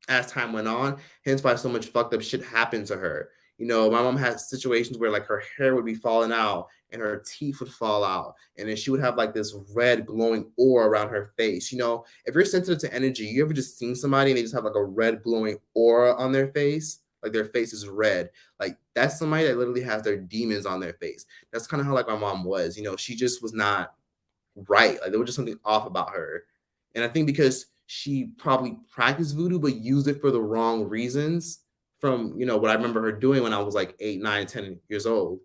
as time went on. Hence why so much fucked up shit happened to her. You know, my mom had situations where like her hair would be falling out and her teeth would fall out. And then she would have like this red glowing aura around her face. You know, if you're sensitive to energy, you ever just seen somebody and they just have like a red glowing aura on their face? Like their face is red. Like that's somebody that literally has their demons on their face. That's kind of how like my mom was. You know, she just was not right. Like there was just something off about her. And I think because she probably practiced voodoo but used it for the wrong reasons from, you know, what I remember her doing when I was like 8, 9, 10 years old.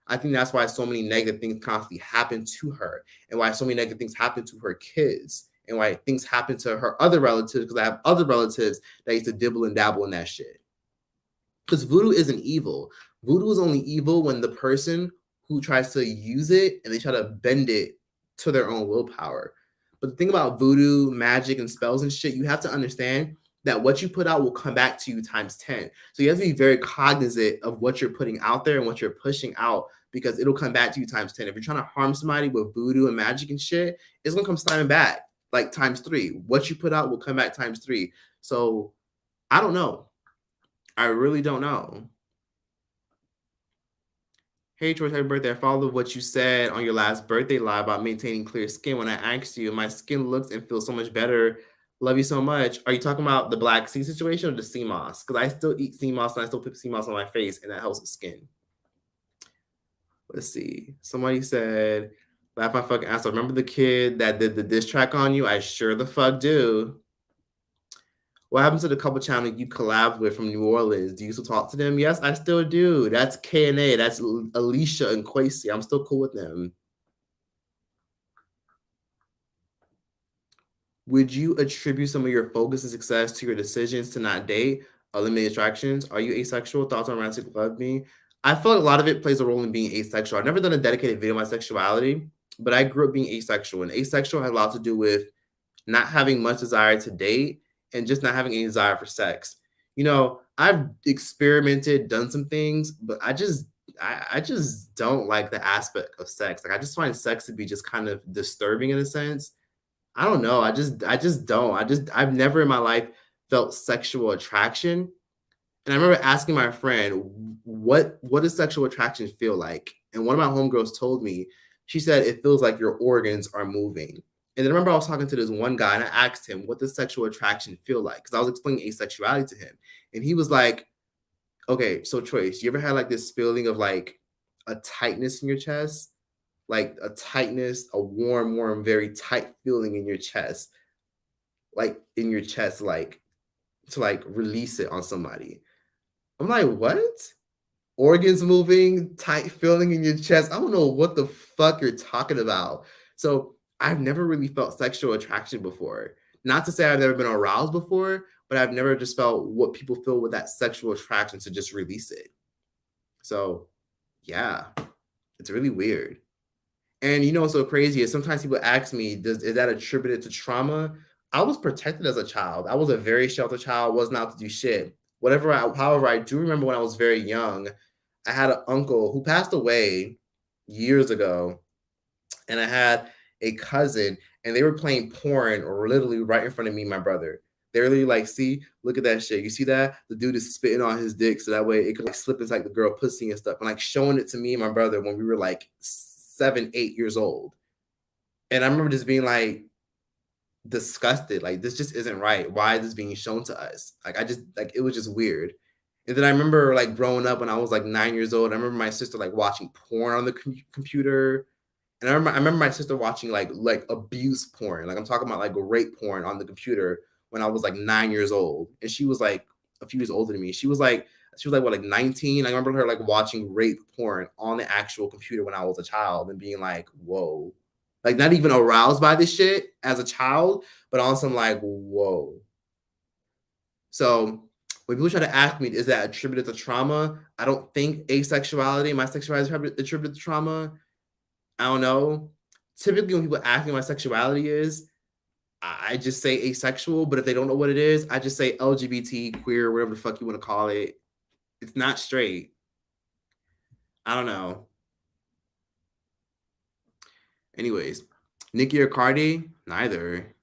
I think that's why so many negative things constantly happen to her and why so many negative things happen to her kids and why things happen to her other relatives because I have other relatives that used to dibble and dabble in that shit. Because voodoo isn't evil. Voodoo is only evil when the person who tries to use it and they try to bend it to their own willpower. But the thing about voodoo, magic, and spells and shit, you have to understand that what you put out will come back to you times 10. So you have to be very cognizant of what you're putting out there and what you're pushing out because it'll come back to you times 10. If you're trying to harm somebody with voodoo and magic and shit, it's gonna come slamming back like times 3. What you put out will come back times 3. So I don't know. I really don't know. Hey, George, happy birthday. I followed what you said on your last birthday live about maintaining clear skin when I asked you. My skin looks and feels so much better. Love you so much. Are you talking about the black sea situation or the sea moss? Because I still eat sea moss and I still put sea moss on my face and that helps with skin. Let's see. Somebody said, laugh my fucking ass. Remember the kid that did the diss track on you? I sure the fuck do. What happens to the couple channel you collabed with from New Orleans? Do you still talk to them? Yes, I still do. That's K&A. That's Alicia and Quasi. I'm still cool with them. Would you attribute some of your focus and success to your decisions to not date or eliminate attractions? Are you asexual? Thoughts on romantic love me? I feel like a lot of it plays a role in being asexual. I've never done a dedicated video on my sexuality, but I grew up being asexual. And asexual has a lot to do with not having much desire to date and just not having any desire for sex. You know, I've experimented, done some things, but I just don't like the aspect of sex. Like I just find sex to be just kind of disturbing in a sense. I don't know. I just don't. I've never in my life felt sexual attraction. And I remember asking my friend, what does sexual attraction feel like? And one of my homegirls told me, she said it feels like your organs are moving. And then I remember I was talking to this one guy and I asked him, what does sexual attraction feel like? Because I was explaining asexuality to him. And he was like, okay, so Trace, you ever had like this feeling of like a tightness in your chest? like a tightness, a warm, very tight feeling in your chest, like in your chest, like to like release it on somebody. I'm like, what? Organs moving, tight feeling in your chest. I don't know what the fuck you're talking about. So I've never really felt sexual attraction before. Not to say I've never been aroused before, but I've never just felt what people feel with that sexual attraction to just release it. So yeah, it's really weird. And you know what's so crazy is sometimes people ask me, is that attributed to trauma? I was protected as a child. I was a very sheltered child, wasn't out to do shit. However, I do remember when I was very young, I had an uncle who passed away years ago, and I had a cousin, and they were playing porn or literally right in front of me and my brother. They're literally like, see, look at that shit. You see that? The dude is spitting on his dick so that way it could like slip inside the girl pussy and stuff. And like showing it to me and my brother when we were like 7, 8 years old. And I remember just being like disgusted. Like, this just isn't right. Why is this being shown to us? Like, it was just weird. And then I remember like growing up when I was like 9 years old, I remember my sister like watching porn on the computer. And I remember my sister watching like abuse porn. Like I'm talking about like rape porn on the computer when I was like 9 years old. And she was like a few years older than me. She was like what, like 19. I remember her like watching rape porn on the actual computer when I was a child and being like, whoa. Like not even aroused by this shit as a child, but also I'm like, whoa. So when people try to ask me, is that attributed to trauma? I don't think my sexuality is attributed to trauma. I don't know. Typically, when people ask me what my sexuality is, I just say asexual. But if they don't know what it is, I just say LGBT, queer, whatever the fuck you want to call it. It's not straight. I don't know. Anyways, Nicki or Cardi? Neither.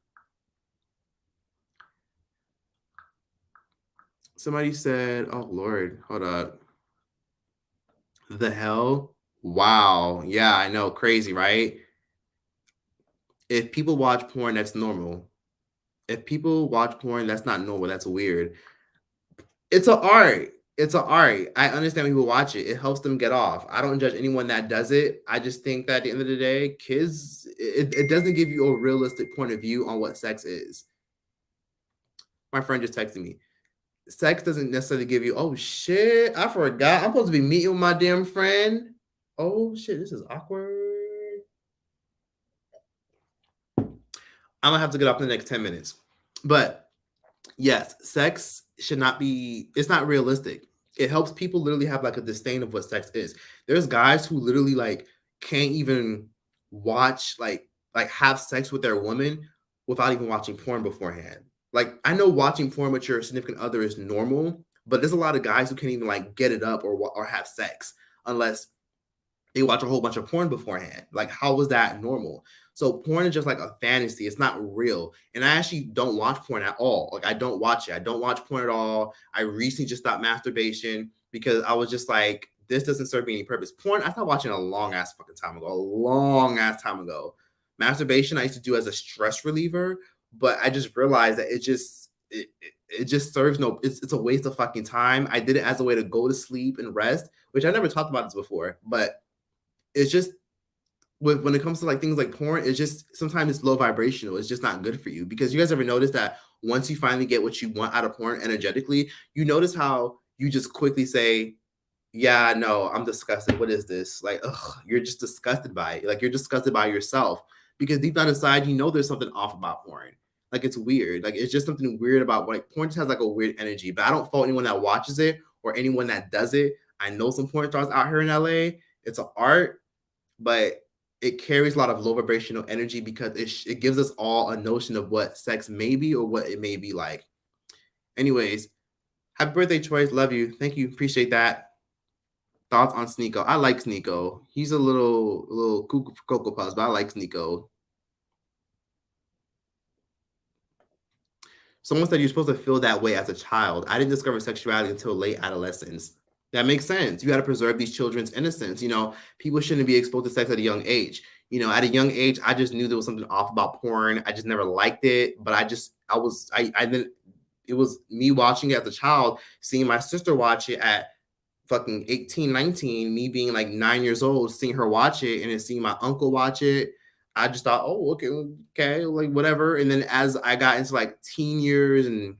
Somebody said, oh Lord, hold up. The hell? Wow. Yeah, I know. Crazy, right? If people watch porn, that's normal. If people watch porn, that's not normal. That's weird. It's an art. It's an art. I understand when people watch it. It helps them get off. I don't judge anyone that does it. I just think that at the end of the day, kids, it doesn't give you a realistic point of view on what sex is. My friend just texted me. Sex doesn't necessarily give you, oh shit, I forgot. I'm supposed to be meeting with my damn friend. Oh shit, this is awkward. I'm gonna have to get off in the next 10 minutes. But yes, sex should not be, it's not realistic. It helps people literally have like a disdain of what sex is. There's guys who literally like can't even watch like have sex with their woman without even watching porn beforehand. Like I know watching porn with your significant other is normal, but there's a lot of guys who can't even like get it up or have sex unless they watch a whole bunch of porn beforehand. Like, how was that normal? So porn is just like a fantasy. It's not real. And I actually don't watch porn at all. Like, I don't watch it. I don't watch porn at all. I recently just stopped masturbation because I was just like, this doesn't serve me any purpose. Porn, I stopped watching a long ass fucking time ago. A long ass time ago. Masturbation I used to do as a stress reliever, but I just realized that it just serves no, it's a waste of fucking time. I did it as a way to go to sleep and rest, which I never talked about this before, but it's just when it comes to like things like porn, it's just sometimes it's low vibrational. It's just not good for you because you guys ever notice that once you finally get what you want out of porn energetically, you notice how you just quickly say, yeah, no, I'm disgusted. What is this? Like, ugh, you're just disgusted by it. Like you're disgusted by yourself because deep down inside, you know there's something off about porn. Like it's weird. Like it's just something weird about like porn just has like a weird energy. But I don't fault anyone that watches it or anyone that does it. I know some porn stars out here in LA. It's an art, but it carries a lot of low vibrational energy because it gives us all a notion of what sex may be or what it may be like. Anyways, happy birthday, Troy. Love you. Thank you. Appreciate that. Thoughts on Sneeko? I like Sneeko. He's a little cuckoo for Cocoa Puffs, but I like Sneeko. Someone said you're supposed to feel that way as a child. I didn't discover sexuality until late adolescence. That makes sense. You got to preserve these children's innocence. You know, people shouldn't be exposed to sex at a young age. You know, at a young age, I just knew there was something off about porn. I just never liked it, but I didn't. It was me watching it as a child, seeing my sister watch it at fucking 18, 19, me being like 9 years old, seeing her watch it and then seeing my uncle watch it. I just thought, oh, okay, like whatever. And then as I got into like teen years and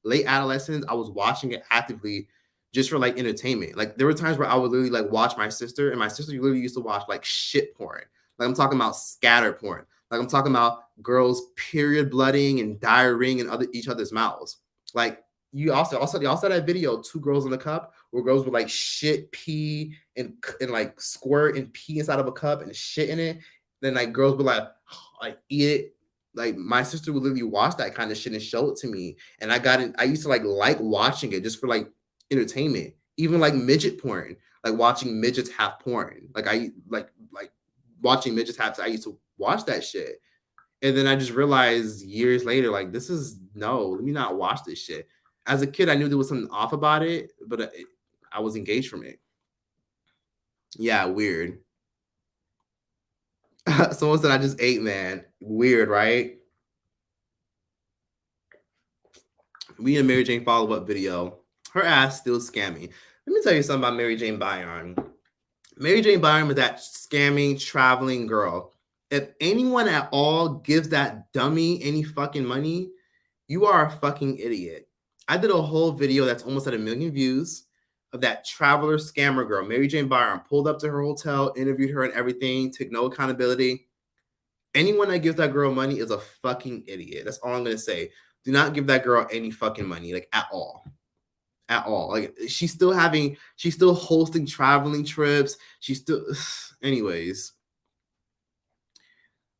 late adolescence, I was watching it actively just for like entertainment. Like there were times where I would literally like watch my sister, and my sister literally used to watch like shit porn. Like I'm talking about scatter porn. Like I'm talking about girls period blooding and diarrheaing in each other's mouths. Like you also that video, Two Girls in the Cup, where girls would like shit, pee, and like squirt and pee inside of a cup and shit in it. Then like girls would like eat it. Like my sister would literally watch that kind of shit and show it to me. And I used to like watching it just for like entertainment. Even like midget porn, like watching midgets have porn. Like I like watching midgets have. I used to watch that shit. And then I just realized years later, like, this is no, let me not watch this shit. As a kid, I knew there was something off about it, but I was engaged from it. Yeah, weird. Someone said I just ate, man. Weird, right? We in Mary Jane follow up video. Her ass still scamming. Let me tell you something about Mary Jane Byron. Mary Jane Byron was that scamming, traveling girl. If anyone at all gives that dummy any fucking money, you are a fucking idiot. I did a whole video that's almost at 1 million views of that traveler scammer girl, Mary Jane Byron, pulled up to her hotel, interviewed her and everything, took no accountability. Anyone that gives that girl money is a fucking idiot. That's all I'm gonna say. Do not give that girl any fucking money, like at all. At all. Like she's still hosting traveling trips. She's still anyways.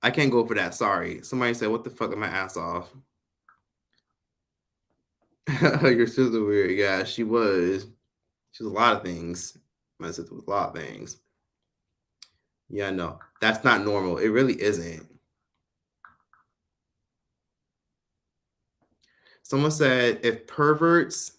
I can't go for that. Sorry. Somebody said, what the fuck, my ass off? Your sister weird. Yeah, she was. She was a lot of things. My sister was a lot of things. Yeah, no, that's not normal. It really isn't. Someone said if perverts,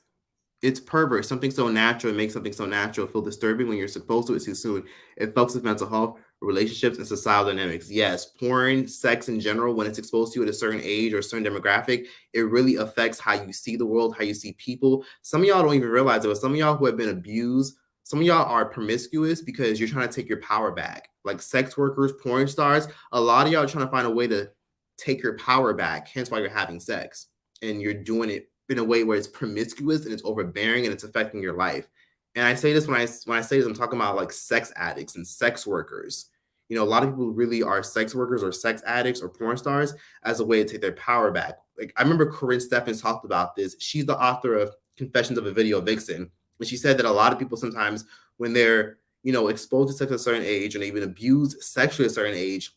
it's perverse. Something so natural, it makes something so natural feel disturbing when you're supposed to it too soon. It focuses mental health, relationships, and societal dynamics. Yes, porn, sex in general, when it's exposed to you at a certain age or a certain demographic, it really affects how you see the world, how you see people. Some of y'all don't even realize it, but some of y'all who have been abused, some of y'all are promiscuous because you're trying to take your power back. Like sex workers, porn stars, a lot of y'all are trying to find a way to take your power back, hence why you're having sex. And you're doing it in a way where it's promiscuous and it's overbearing and it's affecting your life. And I say this when I say this, I'm talking about like sex addicts and sex workers. You know, a lot of people really are sex workers or sex addicts or porn stars as a way to take their power back. Like I remember Corinne Steffens talked about this. She's the author of Confessions of a Video Vixen. And she said that a lot of people sometimes when they're, you know, exposed to sex at a certain age and they've been abused sexually at a certain age,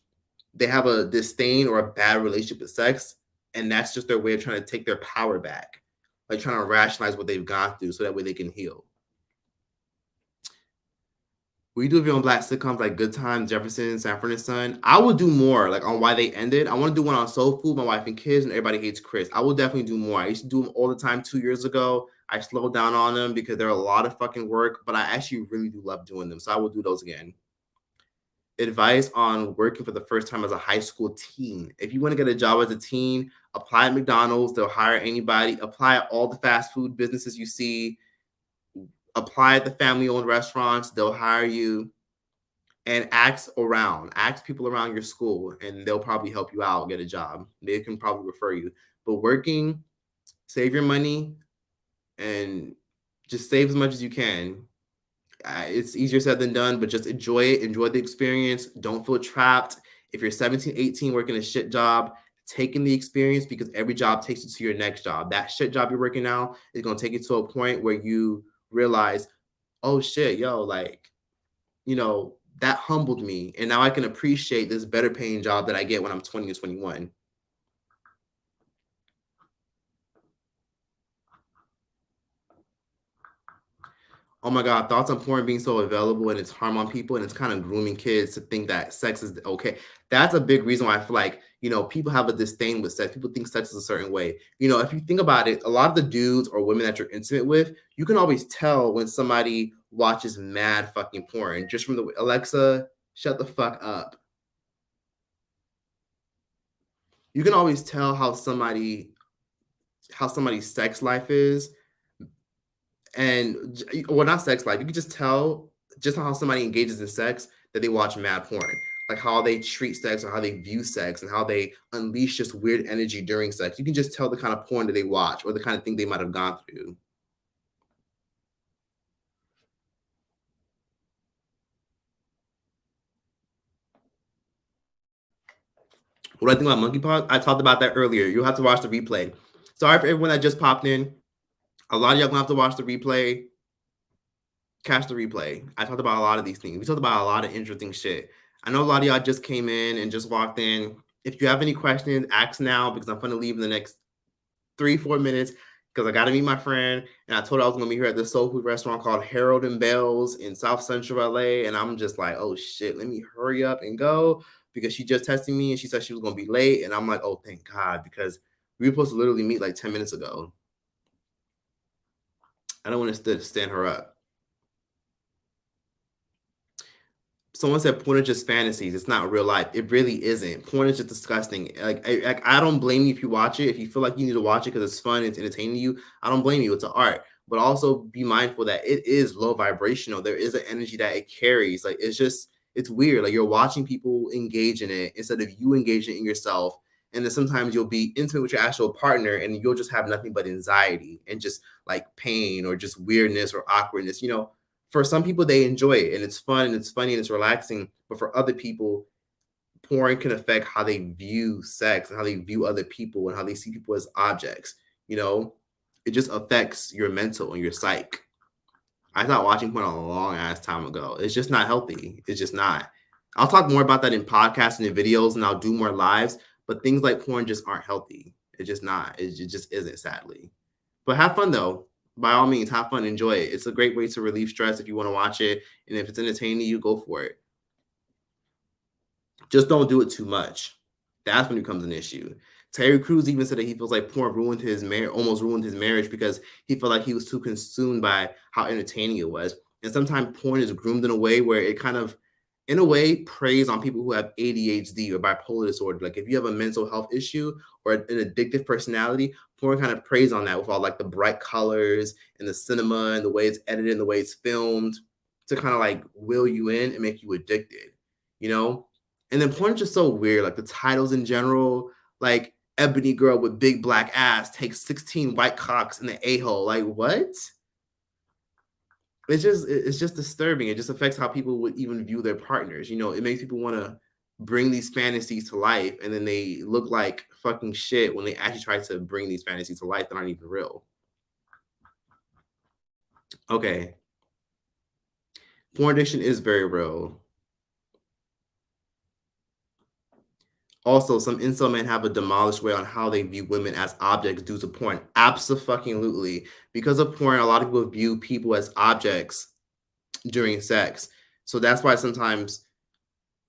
they have a disdain or a bad relationship with sex. And that's just their way of trying to take their power back, like trying to rationalize what they've gone through so that way they can heal. We do video on black sitcoms like Good Times, Jefferson, Sanford and Son. I will do more like on why they ended. I want to do one on Soul Food, My Wife and Kids, and Everybody Hates Chris. I will definitely do more. I used to do them all the time 2 years ago. I slowed down on them because they're a lot of fucking work, but I actually really do love doing them. So I will do those again. Advice on working for the first time as a high school teen. If you want to get a job as a teen, apply at McDonald's. They'll hire anybody. Apply at all the fast food businesses you see. Apply at the family-owned restaurants. They'll hire you. And ask around. Ask people around your school, and they'll probably help you out get a job. They can probably refer you. But working, save your money, and just save as much as you can. It's easier said than done, but just enjoy it. Enjoy the experience. Don't feel trapped. If you're 17, 18, working a shit job, taking the experience because every job takes you to your next job. That shit job you're working now is going to take you to a point where you realize, oh shit, yo, like, you know, that humbled me. And now I can appreciate this better paying job that I get when I'm 20 or 21. Oh my God, thoughts on porn being so available and its harm on people and it's kind of grooming kids to think that sex is okay. That's a big reason why I feel like, you know, people have a disdain with sex. People think sex is a certain way. You know, if you think about it, a lot of the dudes or women that you're intimate with, you can always tell when somebody watches mad fucking porn just from the way, Alexa, shut the fuck up. You can always tell how somebody's sex life is And well, not sex life. You can just tell just how somebody engages in sex that they watch mad porn, like how they treat sex or how they view sex and how they unleash just weird energy during sex. You can just tell the kind of porn that they watch or the kind of thing they might have gone through. What do I think about monkeypox? I talked about that earlier. You'll have to watch the replay. Sorry for everyone that just popped in. A lot of y'all gonna have to watch the replay. Catch the replay. I talked about a lot of these things. We talked about a lot of interesting shit. I know a lot of y'all just came in and just walked in. If you have any questions, ask now because I'm gonna leave in the next 3-4 minutes because I gotta meet my friend. And I told her I was gonna meet her at this soul food restaurant called Harold and Bells in South Central LA. And I'm just like, oh shit, let me hurry up and go because she just texted me and she said she was gonna be late. And I'm like, oh thank God, because we were supposed to literally meet like 10 minutes ago. I don't want to stand her up. Someone said porn is just fantasies. It's not real life. It really isn't. Porn is just disgusting. I don't blame you if you watch it. If you feel like you need to watch it because it's fun, it's entertaining you. I don't blame you. It's an art. But also be mindful that it is low vibrational. There is an energy that it carries. Like it's weird. Like you're watching people engage in it instead of you engaging in yourself. And then sometimes you'll be intimate with your actual partner and you'll just have nothing but anxiety and just like pain or just weirdness or awkwardness. For some people they enjoy it and it's fun and it's funny and it's relaxing, but for other people porn can affect how they view sex and how they view other people and how they see people as objects. It just affects your mental and your psyche. I stopped watching porn a long ass time ago. It's just not healthy. It's just not. I'll talk more about that in podcasts and in videos and I'll do more lives, but things like porn just aren't healthy. It's just not. It just isn't, sadly. But have fun though. By all means, have fun, enjoy it. It's a great way to relieve stress if you want to watch it. And if it's entertaining you, go for it. Just don't do it too much. That's when it becomes an issue. Terry Crews even said that he feels like porn ruined his marriage, almost ruined his marriage because he felt like he was too consumed by how entertaining it was. And sometimes porn is groomed in a way where it kind of, in a way, preys on people who have ADHD or bipolar disorder. Like if you have a mental health issue or an addictive personality, porn kind of preys on that with all like the bright colors and the cinema and the way it's edited and the way it's filmed to kind of like will you in and make you addicted, you know? And then porn is just so weird. Like the titles in general, like Ebony Girl with Big Black Ass takes 16 white cocks in the a-hole. Like what? It's just disturbing. It just affects how people would even view their partners. It makes people want to bring these fantasies to life, and then they look like fucking shit when they actually try to bring these fantasies to life that aren't even real. Okay. Porn addiction is very real. Also, some incel men have a demolished way on how they view women as objects due to porn. Absolutely. Because of porn, a lot of people view people as objects during sex. So that's why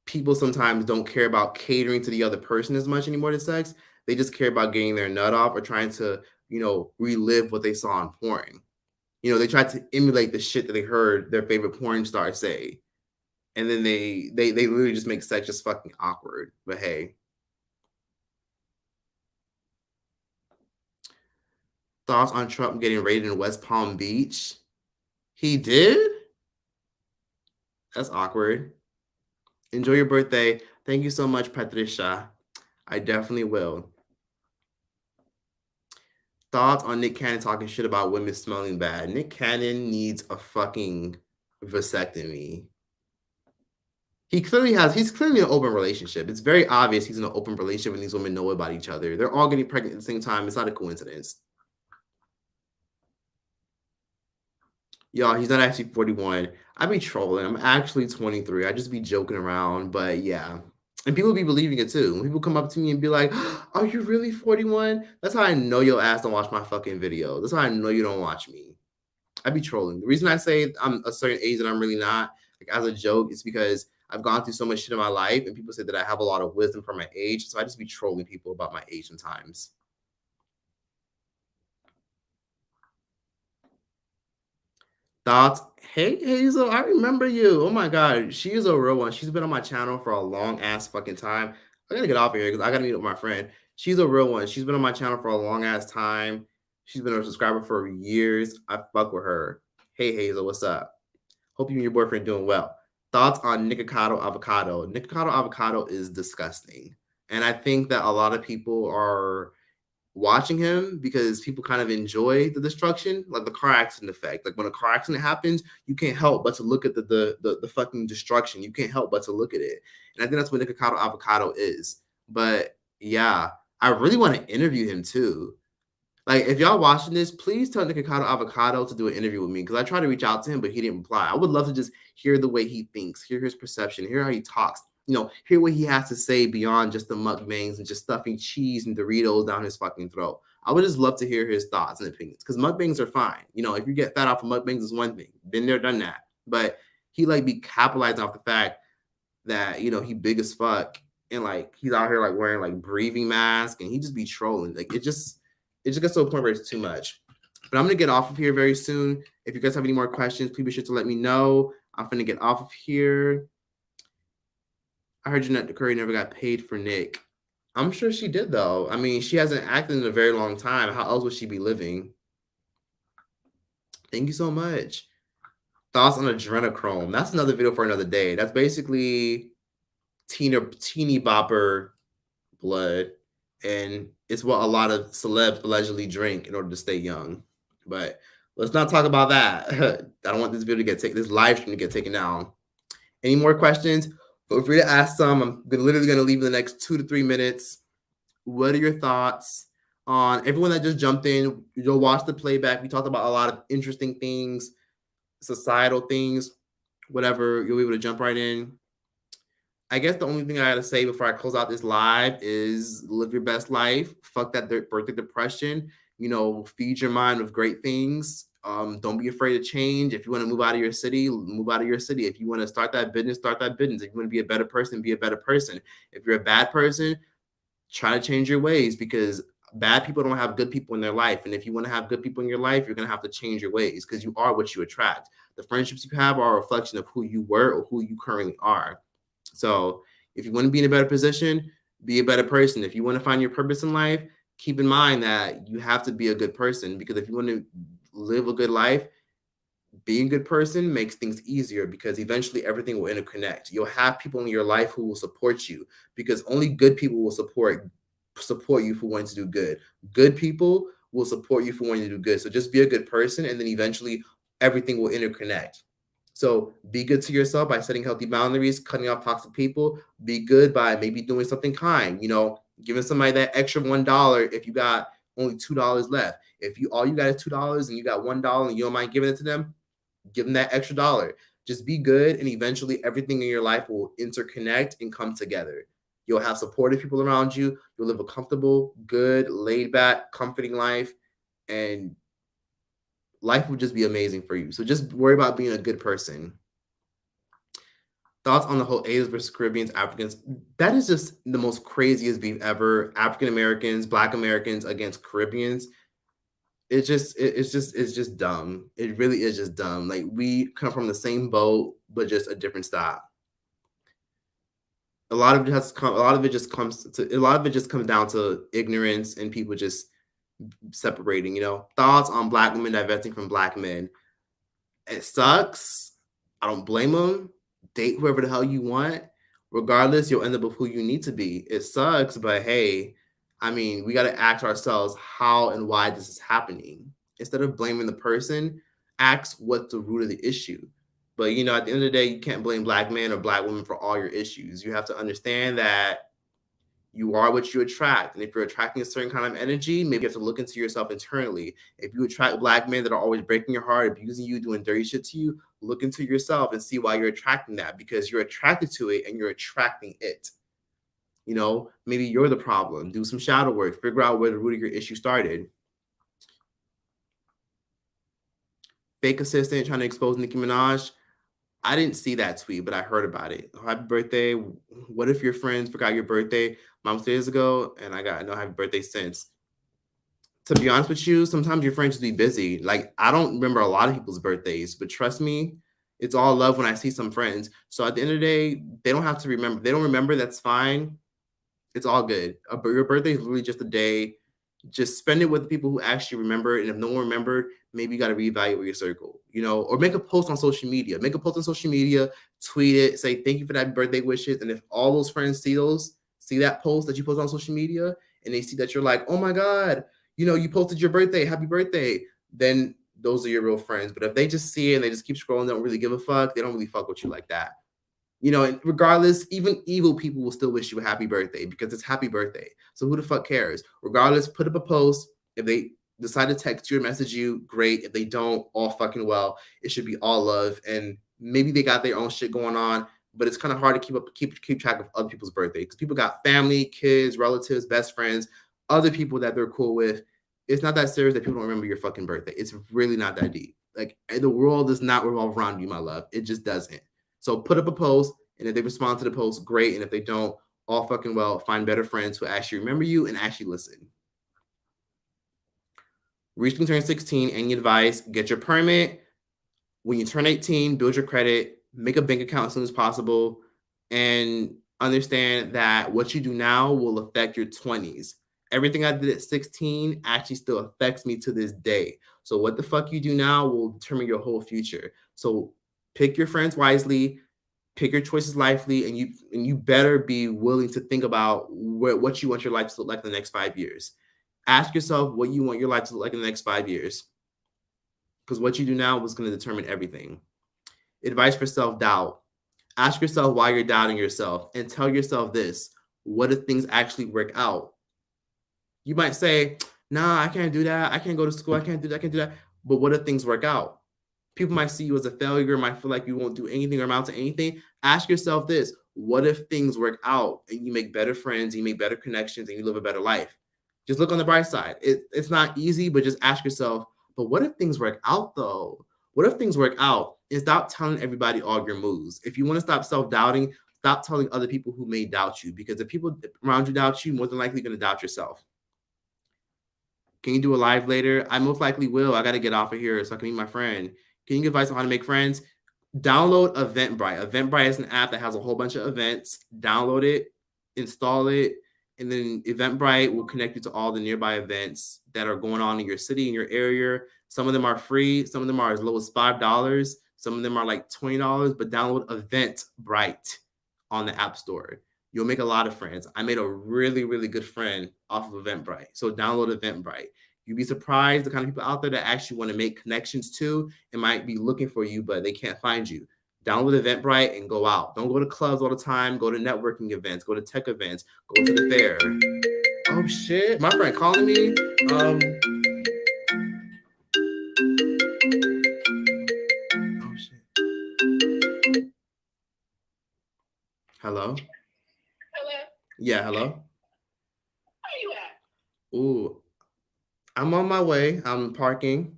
people sometimes don't care about catering to the other person as much anymore to sex. They just care about getting their nut off or trying to, relive what they saw on porn. They try to emulate the shit that they heard their favorite porn star say. And then they literally just make sex just fucking awkward. But hey. Thoughts on Trump getting raided in West Palm Beach? He did? That's awkward. Enjoy your birthday. Thank you so much, Patricia. I definitely will. Thoughts on Nick Cannon talking shit about women smelling bad? Nick Cannon needs a fucking vasectomy. He's clearly in an open relationship. It's very obvious he's in an open relationship and these women know about each other. They're all getting pregnant at the same time. It's not a coincidence. Y'all, he's not actually 41. I be trolling. I'm actually 23. I just be joking around, but yeah. And people be believing it too. When people come up to me and be like, "Are you really 41?" That's how I know your ass don't watch my fucking video. That's how I know you don't watch me. I be trolling. The reason I say I'm a certain age that I'm really not, like as a joke, is because I've gone through so much shit in my life, and people say that I have a lot of wisdom for my age. So I just be trolling people about my age sometimes. Thoughts? Hey, Hazel, I remember you. Oh my God. She is a real one. She's been on my channel for a long ass fucking time. I gotta get off of here because I gotta meet up with my friend. She's a real one. She's been on my channel for a long ass time. She's been a subscriber for years. I fuck with her. Hey Hazel, what's up? Hope you and your boyfriend doing well. Thoughts on Nikocado avocado? Nikocado avocado is disgusting. And I think that a lot of people are watching him because people kind of enjoy the destruction, like the car accident effect. Like when a car accident happens, you can't help but to look at the fucking destruction. You can't help but to look at it. And I think that's what Nikocado avocado is. But yeah, I really want to interview him too. Like, if y'all watching this, please tell Nikocado Avocado to do an interview with me because I tried to reach out to him, but he didn't reply. I would love to just hear the way he thinks, hear his perception, hear how he talks, hear what he has to say beyond just the mukbangs and just stuffing cheese and Doritos down his fucking throat. I would just love to hear his thoughts and opinions because mukbangs are fine. If you get fat off of mukbangs is one thing. Been there, done that. But he like be capitalizing off the fact that, he big as fuck and like he's out here like wearing like breathing mask and he just be trolling. Like it just gets to a point where it's too much. But I'm gonna get off of here very soon. If you guys have any more questions, please be sure to let me know. I'm gonna get off of here. I heard Jeanette Curry never got paid for Nick. I'm sure she did though. I mean, she hasn't acted in a very long time. How else would she be living? Thank you so much. Thoughts on adrenochrome? That's another video for another day. That's basically teeny bopper blood. And it's what a lot of celebs allegedly drink in order to stay young. But let's not talk about that. I don't want this video to get taken, this live stream to get taken down. Any more questions? Feel free to ask some. I'm literally going to leave in the next 2 to 3 minutes. What are your thoughts on everyone that just jumped in? You'll watch the playback. We talked about a lot of interesting things, societal things, whatever. You'll be able to jump right in. I guess the only thing I gotta say before I close out this live is live your best life. Fuck that birthday depression. Feed your mind with great things. Don't be afraid to change. If you want to move out of your city, move out of your city. If you want to start that business, start that business. If you want to be a better person, be a better person. If you're a bad person, try to change your ways because bad people don't have good people in their life. And if you want to have good people in your life, you're going to have to change your ways because you are what you attract. The friendships you have are a reflection of who you were or who you currently are. So if you want to be in a better position, be a better person. If you want to find your purpose in life, keep in mind that you have to be a good person because if you want to live a good life, being a good person makes things easier because eventually everything will interconnect. You'll have people in your life who will support you because only good people will support you for wanting to do good. Good people will support you for wanting to do good. So just be a good person and then eventually everything will interconnect. So be good to yourself by setting healthy boundaries, cutting off toxic people. Be good by maybe doing something kind, giving somebody that extra $1 if you got only $2 left. If all you got is $2 and you got $1 and you don't mind giving it to them, give them that extra dollar. Just be good and eventually everything in your life will interconnect and come together. You'll have supportive people around you. You'll live a comfortable, good, laid back, comforting life. And life would just be amazing for you. So just worry about being a good person. Thoughts on the whole Asians versus Caribbeans, Africans? That is just the most craziest beef ever. African Americans, Black Americans against Caribbeans. It's just dumb. It really is just dumb. Like we come from the same boat, but just a different stop. A lot of it just comes down to ignorance and people just separating. Thoughts on Black women divesting from Black men? It sucks. I don't blame them. Date whoever the hell you want. Regardless, you'll end up with who you need to be. It sucks, but hey, I mean, we got to ask ourselves how and why this is happening. Instead of blaming the person, ask what's the root of the issue. But, at the end of the day, you can't blame Black men or Black women for all your issues. You have to understand that you are what you attract. And if you're attracting a certain kind of energy, maybe you have to look into yourself internally. If you attract Black men that are always breaking your heart, abusing you, doing dirty shit to you, look into yourself and see why you're attracting that because you're attracted to it and you're attracting it. Maybe you're the problem. Do some shadow work. Figure out where the root of your issue started. Fake assistant trying to expose Nicki Minaj. I didn't see that tweet, but I heard about it. Happy birthday. What if your friends forgot your birthday months days ago and I got no happy birthday since? To be honest with you, sometimes your friends be busy. Like, I don't remember a lot of people's birthdays, but trust me, it's all love when I see some friends. So at the end of the day, they don't have to remember. If they don't remember, that's fine. It's all good. Your birthday is literally just a day Just spend it with the people who actually remember it. And if no one remembered, maybe you got to reevaluate your circle, or make a post on social media. Make a post on social media, tweet it, say thank you for that birthday wishes. And if all those friends see that post that you post on social media, and they see that you're like, oh my God, you posted your birthday, happy birthday, then those are your real friends. But if they just see it and they just keep scrolling, don't really give a fuck, they don't really fuck with you like that. And regardless, even evil people will still wish you a happy birthday because it's happy birthday. So who the fuck cares? Regardless, put up a post. If they decide to text you or message you, great. If they don't, all fucking well. It should be all love. And maybe they got their own shit going on, but it's kind of hard to keep track of other people's birthday because people got family, kids, relatives, best friends, other people that they're cool with. It's not that serious that people don't remember your fucking birthday. It's really not that deep. Like, the world does not revolve around you, my love. It just doesn't. So put up a post, and if they respond to the post, great. And if they don't, all fucking well. Find better friends who actually remember you and actually listen. Recently turned 16, any advice? Get your permit. When you turn 18, build your credit, make a bank account as soon as possible, and understand that what you do now will affect your 20s. Everything I did at 16 actually still affects me to this day. So what the fuck you do now will determine your whole future. So pick your friends wisely, pick your choices lively, and you better be willing to think about what you want your life to look like in the next 5 years. Ask yourself what you want your life to look like in the next 5 years, because what you do now is going to determine everything. Advice for self-doubt. Ask yourself why you're doubting yourself and tell yourself this: what if things actually work out? You might say, nah, I can't do that. I can't go to school. I can't do that. I can't do that. But what if things work out? People might see you as a failure, might feel like you won't do anything or amount to anything. Ask yourself this: what if things work out and you make better friends, you make better connections, and you live a better life? Just look on the bright side. It's not easy, but just ask yourself, but what if things work out though? What if things work out? And stop telling everybody all your moves. If you want to stop self-doubting, stop telling other people who may doubt you, because if people around you doubt you, more than likely going to doubt yourself. Can you do a live later? I most likely will. I got to get off of here so I can meet my friend. Can you give advice on how to make friends? Download Eventbrite. Eventbrite is an app that has a whole bunch of events. Download it, install it, and then Eventbrite will connect you to all the nearby events that are going on in your city, in your area. Some of them are free. Some of them are as low as $5. Some of them are like $20, but download Eventbrite on the App Store. You'll make a lot of friends. I made a really, really good friend off of Eventbrite. So download Eventbrite. You'd be surprised the kind of people out there that actually want to make connections too and might be looking for you, but they can't find you. Download Eventbrite and go out. Don't go to clubs all the time. Go to networking events. Go to tech events. Go to the fair. Oh, shit. My friend calling me. Oh, shit. Hello? Hello? Yeah, hello? Where you at? Ooh, I'm on my way. I'm parking.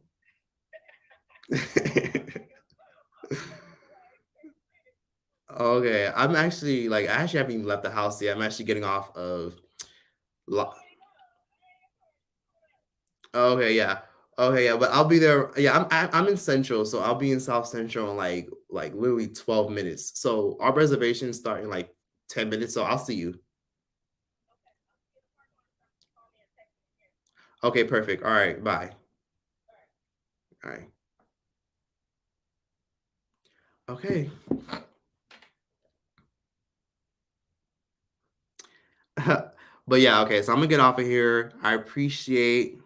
Okay, I'm actually I actually haven't even left the house yet. I'm actually getting off of. Okay, yeah. Okay, yeah. But I'll be there. Yeah, I'm in Central, so I'll be in South Central in like literally 12 minutes. So our reservations start in like 10 minutes. So I'll see you. Okay, perfect. All right, bye. All right. Okay. But yeah, okay. So I'm gonna get off of here. I appreciate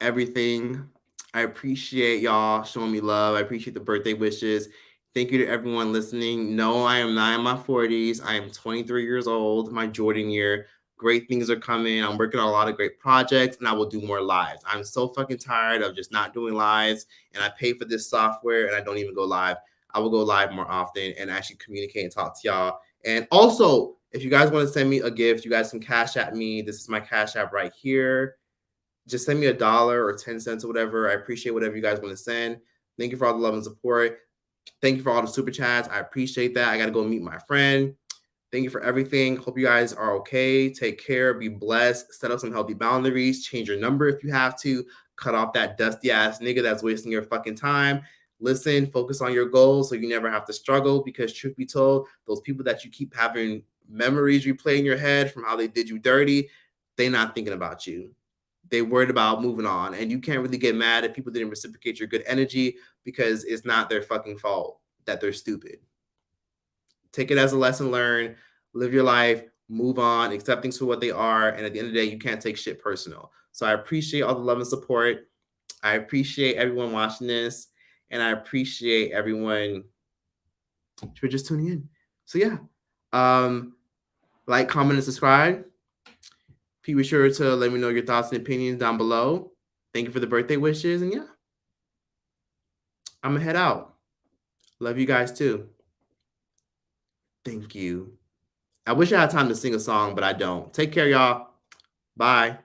everything. I appreciate y'all showing me love. I appreciate the birthday wishes. Thank you to everyone listening. No, I am not in my 40s. I am 23 years old, my Jordan year. Great things are coming. I'm working on a lot of great projects, and I will do more lives. I'm so fucking tired of just not doing lives, and I pay for this software, and I don't even go live. I will go live more often and actually communicate and talk to y'all. And also, if you guys want to send me a gift, you guys can cash at me. This is my cash app right here. Just send me $1 or 10 cents or whatever. I appreciate whatever you guys want to send. Thank you for all the love and support. Thank you for all the super chats. I appreciate that. I got to go meet my friend. Thank you for everything. Hope you guys are okay. Take care. Be blessed. Set up some healthy boundaries. Change your number if you have to. Cut off that dusty ass nigga that's wasting your fucking time. Listen, focus on your goals so you never have to struggle, because truth be told, those people that you keep having memories replay in your head from how they did you dirty, they're not thinking about you. They worried about moving on, and you can't really get mad if people didn't reciprocate your good energy because it's not their fucking fault that they're stupid. Take it as a lesson learned, live your life, move on, accept things for what they are, and at the end of the day, you can't take shit personal. So I appreciate all the love and support. I appreciate everyone watching this, and I appreciate everyone for just tuning in. So yeah, like, comment, and subscribe. Be sure to let me know your thoughts and opinions down below. Thank you for the birthday wishes, and yeah, I'm gonna head out. Love you guys too. Thank you. I wish I had time to sing a song, but I don't. Take care, y'all. Bye.